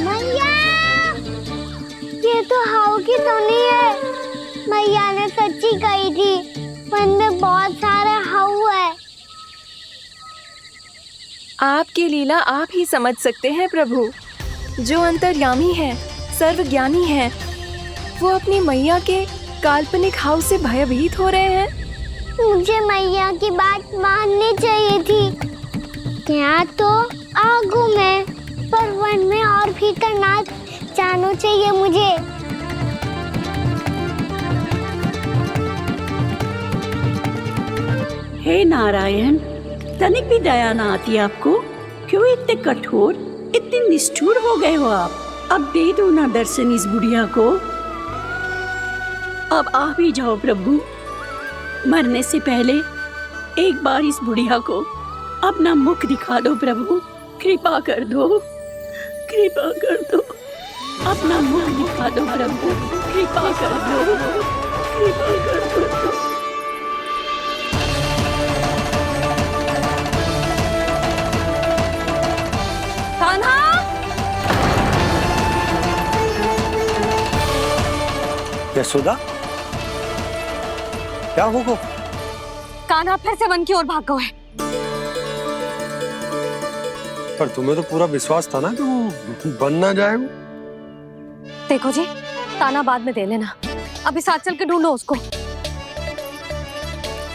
मैया, ये तो हाउ की धुनी है। मैया ने सच्ची कही थी, वन में बहुत सारे हाउ है। आपकी लीला आप ही समझ सकते हैं प्रभु। जो अंतर्यामी है, सर्वज्ञानी है, वो अपनी मैया के काल्पनिक हाव से भयभीत हो रहे हैं। मुझे मैया की बात माननी चाहिए थी। यहाँ तो आगू में, पर वन में और भीतर ना जाना चाहिए मुझे। हे नारायण, तनिक भी दया ना आती आपको? क्यों इतने कठोर, इतने निष्ठुर हो गए हो आप? अब दे दो ना दर्शन इस बुढ़िया को। अब आ भी जाओ प्रभु। मरने से पहले एक बार इस बुढ़िया को अपना मुख दिखा दो प्रभु। कृपा कर दो, कृपा कर दो। अपना मुख दिखा दो प्रभु, कृपा कर दो, कृपा कर दो। कान्हा, यशोदा, क्या होगा? कान्हा फिर से वन की ओर भाग गए। पर तुम्हें तो पूरा विश्वास था ना कि वो बन ना जाए। देखो जी, ताना बाद में दे लेना, अभी साथ चल के ढूंढो उसको।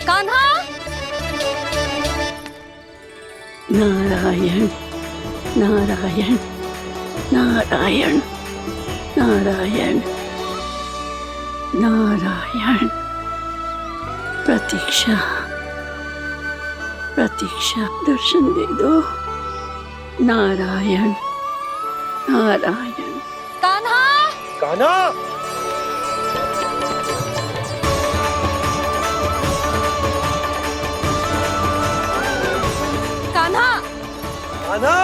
कान्हा! नारायण नारायण नारायण नारायण नारायण। प्रतीक्षा प्रतीक्षा, दर्शन दे दो। नारायण नारायण। कान्हा! कान्हा! कान्हा! कान्हा!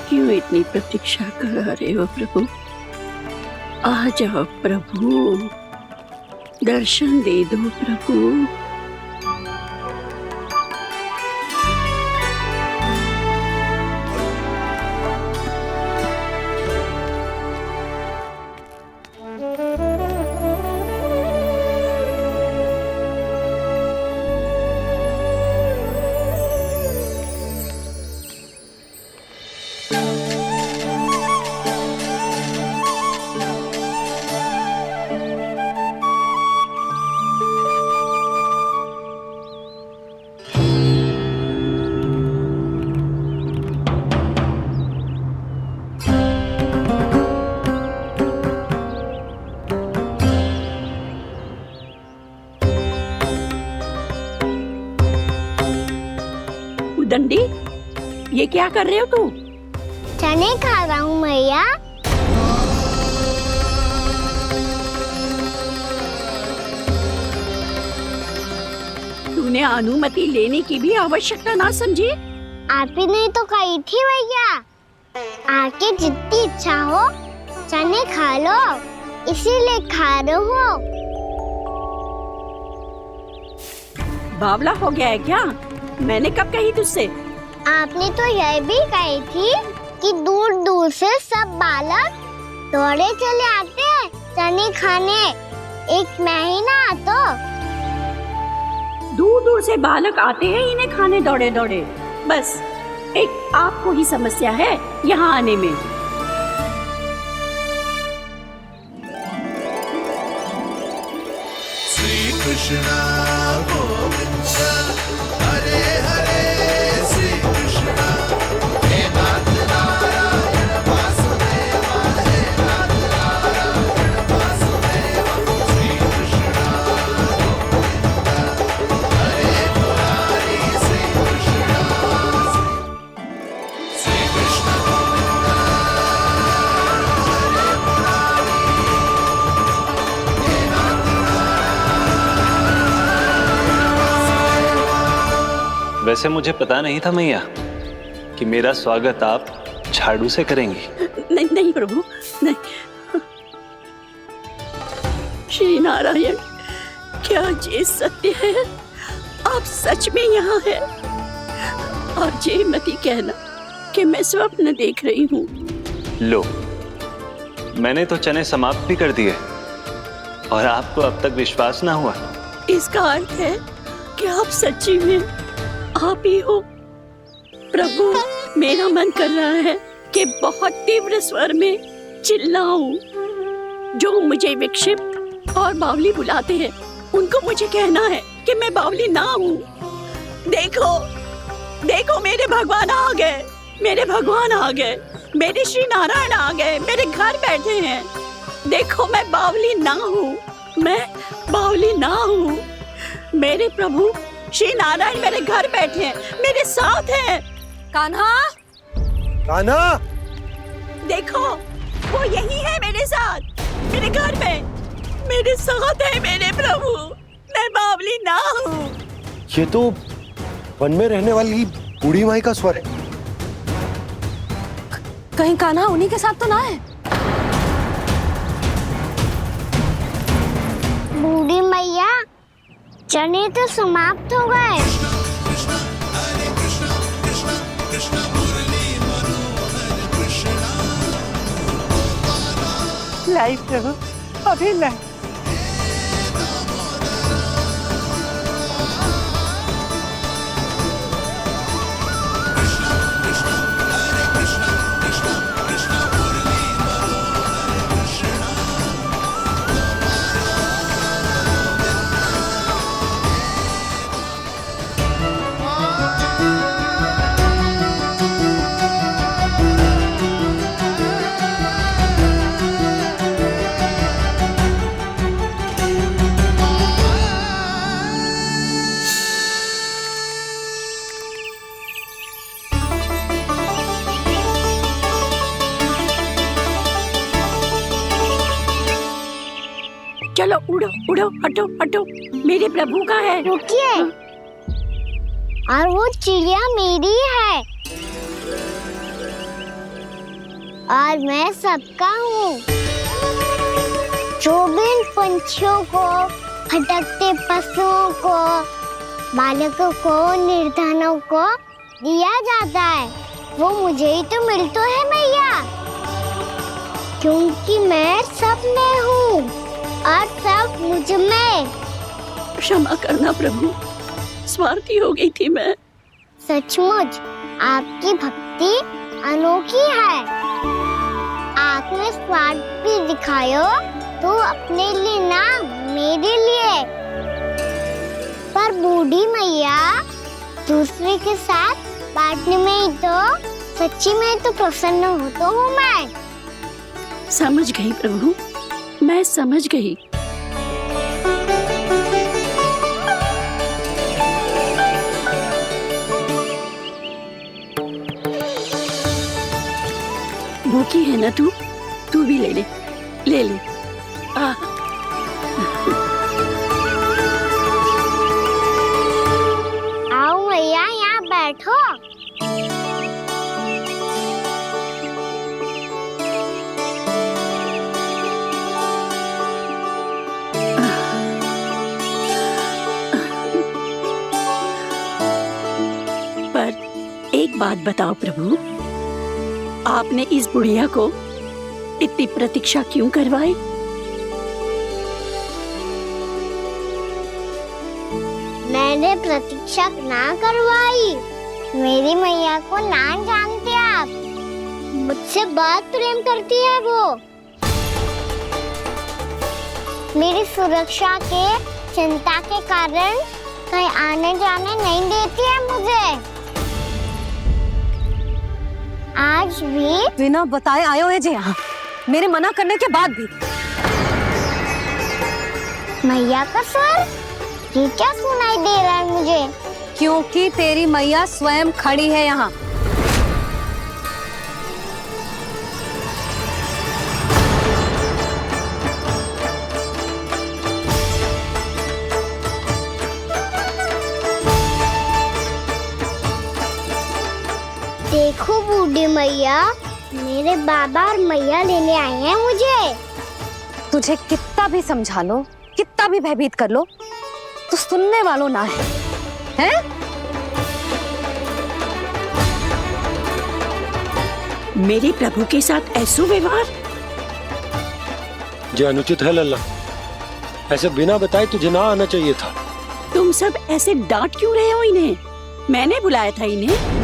क्यों इतनी प्रतीक्षा करा रहे हो प्रभु? आ जाओ प्रभु, दर्शन दे दो प्रभु। दंडी, ये क्या कर रहे हो तू? चने खा रहा हूँ मैया। तूने अनुमति लेने की भी आवश्यकता ना समझी? आप ही नहीं तो कही थी भैया, आके जितनी इच्छा हो चने खा लो, इसीलिए खा रहे हो। बावला हो गया है क्या? मैंने कब कही तुझसे? आपने तो यह भी कही थी कि दूर दूर से सब बालक दौड़े चले आते हैं चने खाने, एक महीना तो दूर दूर से बालक आते हैं इन्हें खाने दौड़े दौड़े। बस एक आपको ही समस्या है यहाँ आने में। श्री कृष्ण गोविंद हरे हरे, श्री कृष्ण हे नाथ नारायण वासुदेवा, हे नाथ नारायण वासुदेवा। श्री कृष्ण गोविंद हरे मुरारी, श्री कृष्ण श्री कृष्ण गोविंद हरे मुरारी, हे नाथ वैसे मुझे पता नहीं था मैया कि मेरा स्वागत आप झाड़ू से करेंगी। नहीं नहीं प्रभु, नहीं। श्री नारायण, क्या ये सत्य है? आप सच में यहाँ हैं? और ये मत ही कहना कि मैं स्वप्न देख रही हूँ। लो, मैंने तो चने समाप्त भी कर दिए और आपको अब तक विश्वास ना हुआ। इसका अर्थ है कि आप सच्ची में आप ही हो। प्रभु, मेरा मन कर रहा है कि बहुत तीव्र स्वर में चिल्लाऊं। जो मुझे विक्षिप्त और बावली बुलाते हैं उनको मुझे कहना है कि मैं बावली ना हूँ। देखो देखो, मेरे भगवान आ गए, मेरे भगवान आ गए, मेरे श्री नारायण आ गए, मेरे घर बैठे हैं। देखो, मैं बावली ना हूँ, मैं बावली ना हूँ। मेरे प्रभु श्री नारायण मेरे घर बैठे हैं, मेरे साथ हैं। कान्हा! कान्हा! देखो, वो यही है मेरे साथ, मेरे घर में, मेरे साथ है मेरे प्रभु। मैं बावली ना हूँ। ये तो वन में रहने वाली बूढ़ी माई का स्वर है। कहीं कान्हा उन्हीं के साथ तो ना है? बूढ़ी मैया, चने तो समाप्त हो गए। लाई प्रभु, अभी नहीं। चलो उड़ो उड़ो, हटो हटो, मेरे प्रभु का है। रुकिए, और वो चिड़िया मेरी है और मैं सबका हूँ। जो भी इन पंछियों को, भटकते पशुओं को, बालकों को, निर्धनों को दिया जाता है, वो मुझे ही तो मिलता है मैया, क्योंकि मैं सब में हूँ और सब मुझ में। क्षमा करना प्रभु, स्वार्थी हो गई थी मैं। सचमुच आपकी भक्ति अनोखी है। आपने स्वार्थ भी दिखायो तो अपने लिए ना, मेरे लिए। पर बूढ़ी मैया दूसरे के साथ बांटने में ही तो सच्ची में तो प्रसन्न हो तो हूँ मैं। समझ गई प्रभु, मैं समझ गई। भूखी है ना तू? तू भी ले ले, ले ले। आओ मैया, यहाँ बैठो। एक बात बताओ प्रभु, आपने इस बुढ़िया को इतनी प्रतीक्षा क्यों करवाई? मैंने प्रतीक्षा ना करवाई। मेरी मैया को ना जानते आप, मुझसे बहुत प्रेम करती है वो। मेरी सुरक्षा के चिंता के कारण कहीं आने जाने नहीं देती है मुझे। आज भी बिना बताए आयो है जे यहाँ, मेरे मना करने के बाद भी। मैया का स्वर ये क्या सुनाई दे रहा है मुझे? क्योंकि तेरी मैया स्वयं खड़ी है यहाँ। देखो बूढ़ी मैया, मेरे बाबा और मैया लेने आए हैं मुझे। तुझे कितना भी समझा लो, कितना भी भयभीत कर लो, तो सुनने वालों ना है, हैं? मेरे प्रभु के साथ ऐसा व्यवहार जो अनुचित है लल्ला। ऐसे बिना बताए तुझे ना आना चाहिए था। तुम सब ऐसे डांट क्यों रहे हो इन्हें? मैंने बुलाया था इन्हें।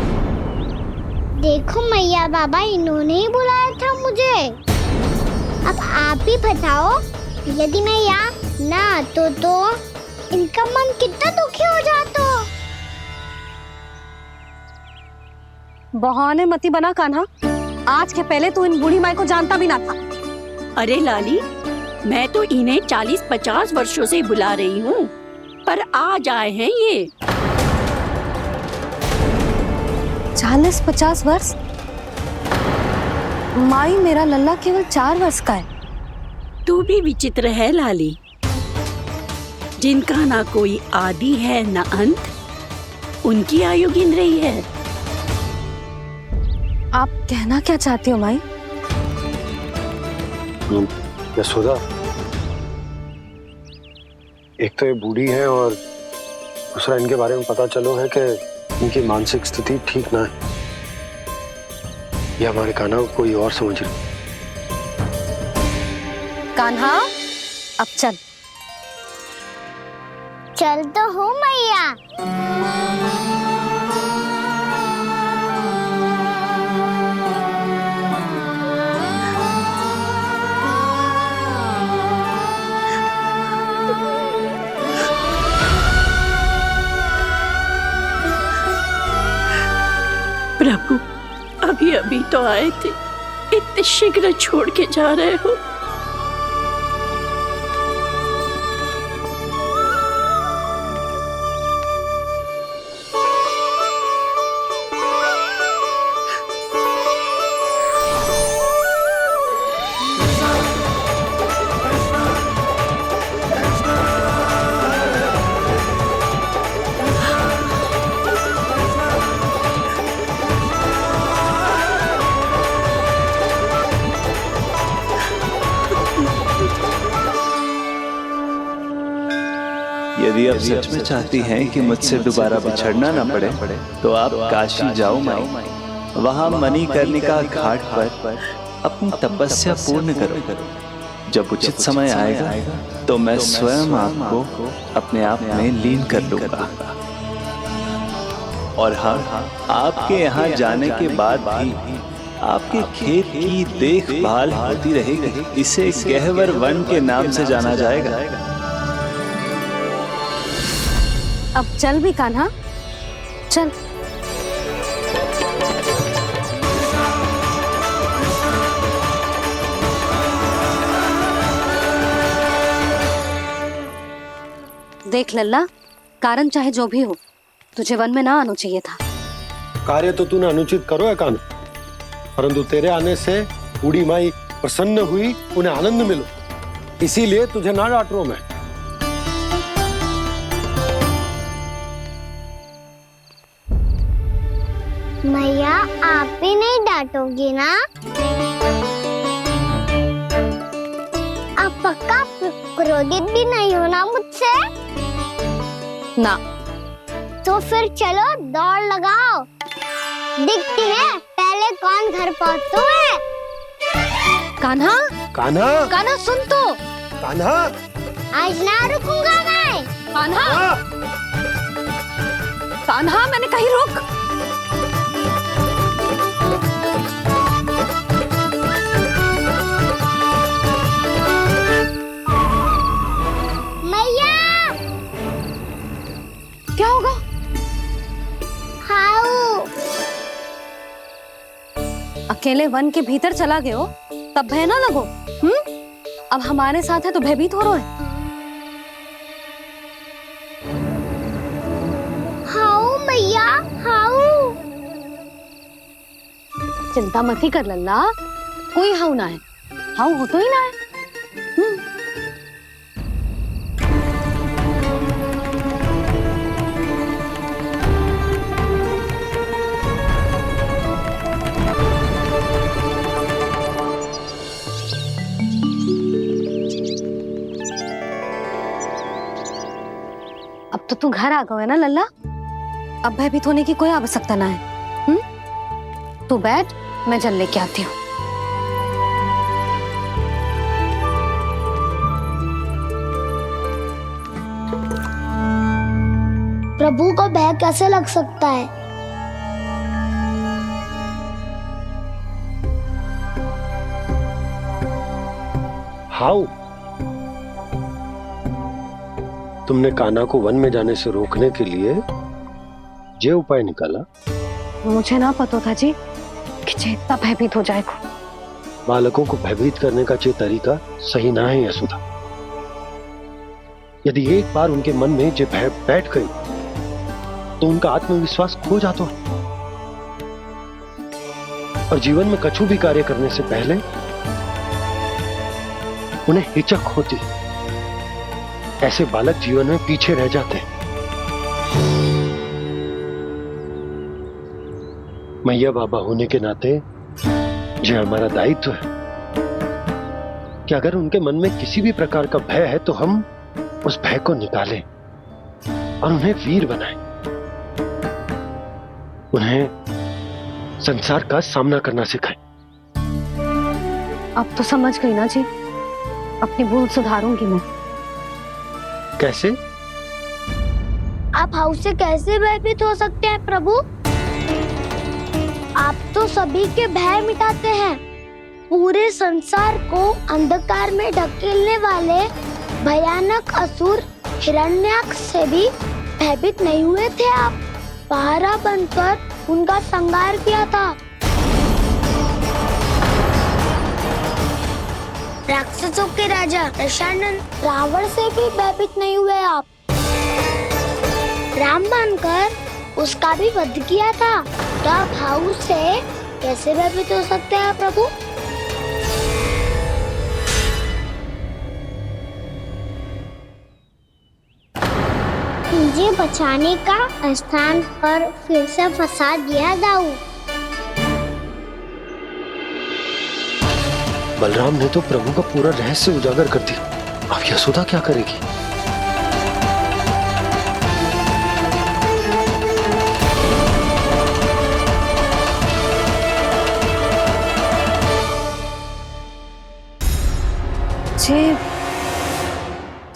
देखो मैया बाबा, इन्होंने ही बुलाया था मुझे। अब आप ही बताओ, यदि मैं यहाँ ना आतो तो इनका मन कितना दुखी हो जाता। बहाने मती बना कान्हा, आज के पहले तू इन बूढ़ी माई को जानता भी ना था। अरे लाली, मैं तो इन्हें 40-50 वर्षों से बुला रही हूँ, पर आज आए हैं ये। 40-50 वर्ष? माई, मेरा लल्ला केवल 4 वर्ष का है। तू भी विचित्र है लाली, जिनका ना कोई आदि है ना अंत, उनकी आयु गिन रही है। आप कहना क्या चाहती हो माई? यशोदा, एक तो ये बूढ़ी है और दूसरा इनके बारे में पता चलो है कि इनकी मानसिक स्थिति ठीक ना है। ये हमारे कान्हा को कोई और समझ रही। कान्हा, अब चल। चल तो हो मैया। प्रभु, अभी अभी तो आए थे, इतने शीघ्र छोड़ के जा रहे हो। यदि आप सच में चाहती हैं कि मुझसे दोबारा बिछड़ना न पड़े तो आप काशी जाओ माई। वहां मणिकर्णिका घाट पर अपनी तपस्या पूर्ण करो। जब उचित समय आएगा तो मैं स्वयं आपको अपने आप में लीन कर लूंगा। और हाँ, आपके यहाँ जाने के बाद भी आपके खेत की देखभाल होती रहेगी। इसे गहवर वन के नाम से जाना जाएगा। अब चल भी कान्हा, चल। देख लल्ला, कारण चाहे जो भी हो, तुझे वन में ना आना चाहिए था। कार्य तो तूने अनुचित करो है कान्हा, परंतु तेरे आने से बूढ़ी माई प्रसन्न हुई, उन्हें आनंद मिलो, इसीलिए तुझे ना डांट रहा हूं मैं। मैया, आप भी नहीं डांटोगी ना? आप पक्का क्रोधित भी नहीं हो ना मुझसे? ना। तो फिर चलो दौड़ लगाओ, दिखती है पहले कौन घर पहुंचता है। कान्हा, कान्हा, कान्हा सुन तो। कान्हा, आज ना रुकूंगा मैं। कान्हा, कान्हा, मैंने कहीं रुक। क्या होगा? हाउ अकेले वन के भीतर चला गए हो तब भय ना लगो। अब हमारे साथ है तो भयभीत हो रहे हैं। हाउ मैया, हाउ। चिंता मत ही कर लल्ला, कोई हाउ ना है। हाउ हो तो ही ना है। अब तो तू घर आ गया है ना लल्ला, अब भयभीत होने की कोई आवश्यकता ना है। तू बैठ, मैं जल लेके आती हूँ। प्रभु को भय कैसे लग सकता है? हाउ, तुमने कान्हा को वन में जाने से रोकने के लिए ये उपाय निकाला? मुझे ना पता था जी कि जे इतना भयभीत हो जाएगा। बालकों को भयभीत करने का ये तरीका सही ना है यशोदा। यदि एक बार उनके मन में ये भय बैठ गई तो उनका आत्मविश्वास खो जाता है और जीवन में कछु भी कार्य करने से पहले उन्हें हिचक होती। ऐसे बालक जीवन में पीछे रह जाते हैं। मैया बाबा होने के नाते ये हमारा दायित्व है कि अगर उनके मन में किसी भी प्रकार का भय है तो हम उस भय को निकालें और उन्हें वीर बनाएं, उन्हें संसार का सामना करना सिखाएं। अब तो समझ गई ना जी, अपनी भूल सुधारूंगी मैं। कैसे? आप हाउस से कैसे भयभीत हो सकते हैं प्रभु? आप तो सभी के भय मिटाते हैं। पूरे संसार को अंधकार में ढकेलने वाले भयानक असुर हिरण्याक्ष से भी भयभीत नहीं हुए थे आप। पहरा बनकर उनका संहार किया था। राक्षसों के राजा दशानन रावण से भी भयभीत नहीं हुए आप। राम बनकर उसका भी वध किया था। तो आप हाउस से कैसे भयभीत हो सकते हैं प्रभु? मुझे बचाने का स्थान पर फिर से फंसा दिया दाऊ। बलराम ने तो प्रभु का पूरा रहस्य उजागर कर दिया। अब यशोदा क्या करेगी?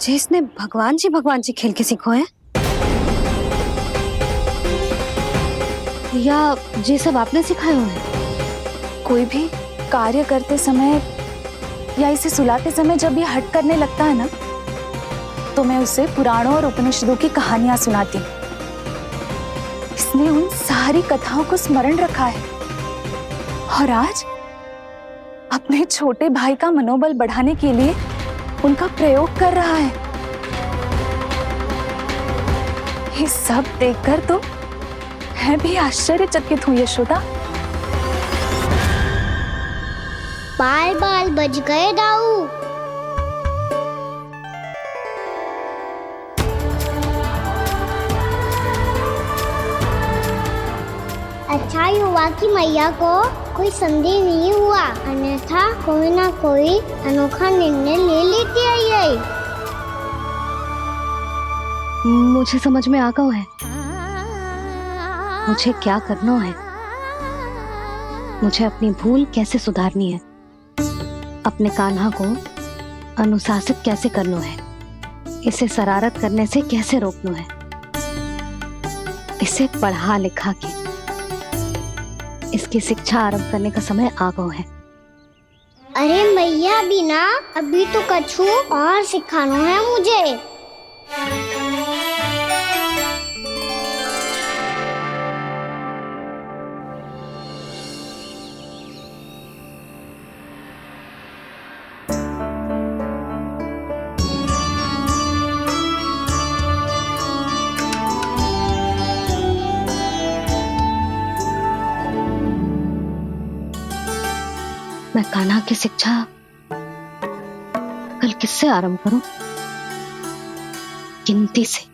जे इसने भगवान जी खेल के सीखो है, या जे सब आपने सिखाए हुए हैं? कोई भी कार्य करते समय या इसे सुलाते समय जब ये हट करने लगता है ना, तो मैं उसे पुराणों और उपनिषदों की कहानियां सुनाती। इसने उन सारी कथाओं को स्मरण रखा है और आज अपने छोटे भाई का मनोबल बढ़ाने के लिए उनका प्रयोग कर रहा है। ये सब देखकर तो मैं भी आश्चर्यचकित हूँ यशोदा। बाल बाल बच गए दाऊ। अच्छा हुआ कि मैया को कोई संदेह नहीं हुआ, अन्यथा कोई ना कोई अनोखा निर्णय ले लेती है ये। मुझे समझ में आ गया है मुझे क्या करना है। मुझे अपनी भूल कैसे सुधारनी है, अपने कान्हा को अनुशासित कैसे करना है, इसे शरारत करने से कैसे रोकना है, इसे पढ़ा लिखा के इसकी शिक्षा आरंभ करने का समय आ गया है। अरे मैया बिना अभी तो कछु और सिखाना है मुझे। मैं कान्हा की शिक्षा कल किससे आरंभ करूं? गिनती से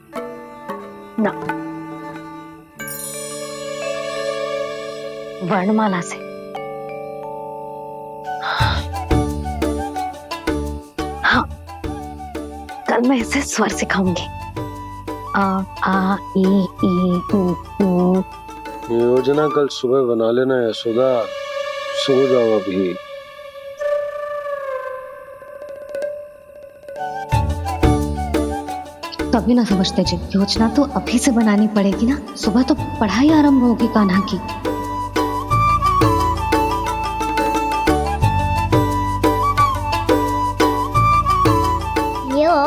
ना, वर्णमाला से। हाँ, कल मैं इसे स्वर सिखाऊंगी। आ आ ई ऊ। योजना कल सुबह बना लेना यशोदा, सो जाओ अभी। तभी ना समझते जी, योजना तो अभी से बनानी पड़ेगी ना। सुबह तो पढ़ाई आरंभ होगी कान्हा की। यो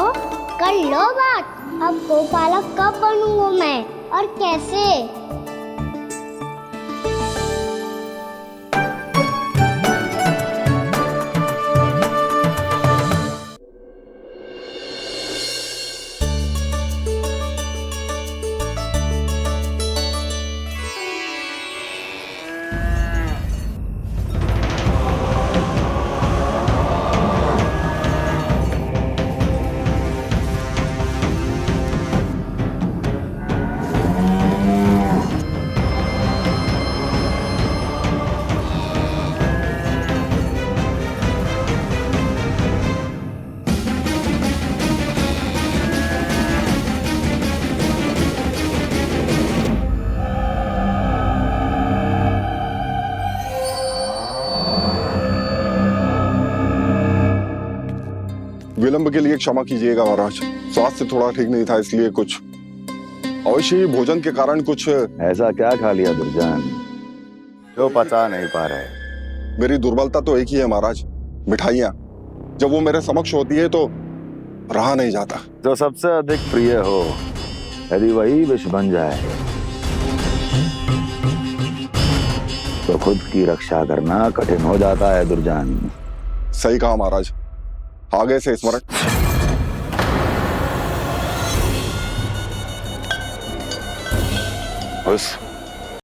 कर लो बात। अब गोपालक कब बनूंगा मैं और कैसे? विलंब के लिए क्षमा कीजिएगा महाराज, स्वास्थ्य थोड़ा ठीक नहीं था इसलिए कुछ अवश्य ही भोजन के कारण कुछ। ऐसा क्या खा लिया दुर्जन जो पचा नहीं पा रहे? मेरी दुर्बलता तो एक ही है महाराज, मिठाइयाँ। जब वो मेरे समक्ष होती है तो रहा नहीं जाता। जो सबसे अधिक प्रिय हो यदि वही विष बन जाए तो खुद की रक्षा करना कठिन हो जाता है दुर्जन। सही कहा महाराज, आगे से स्मरण। उस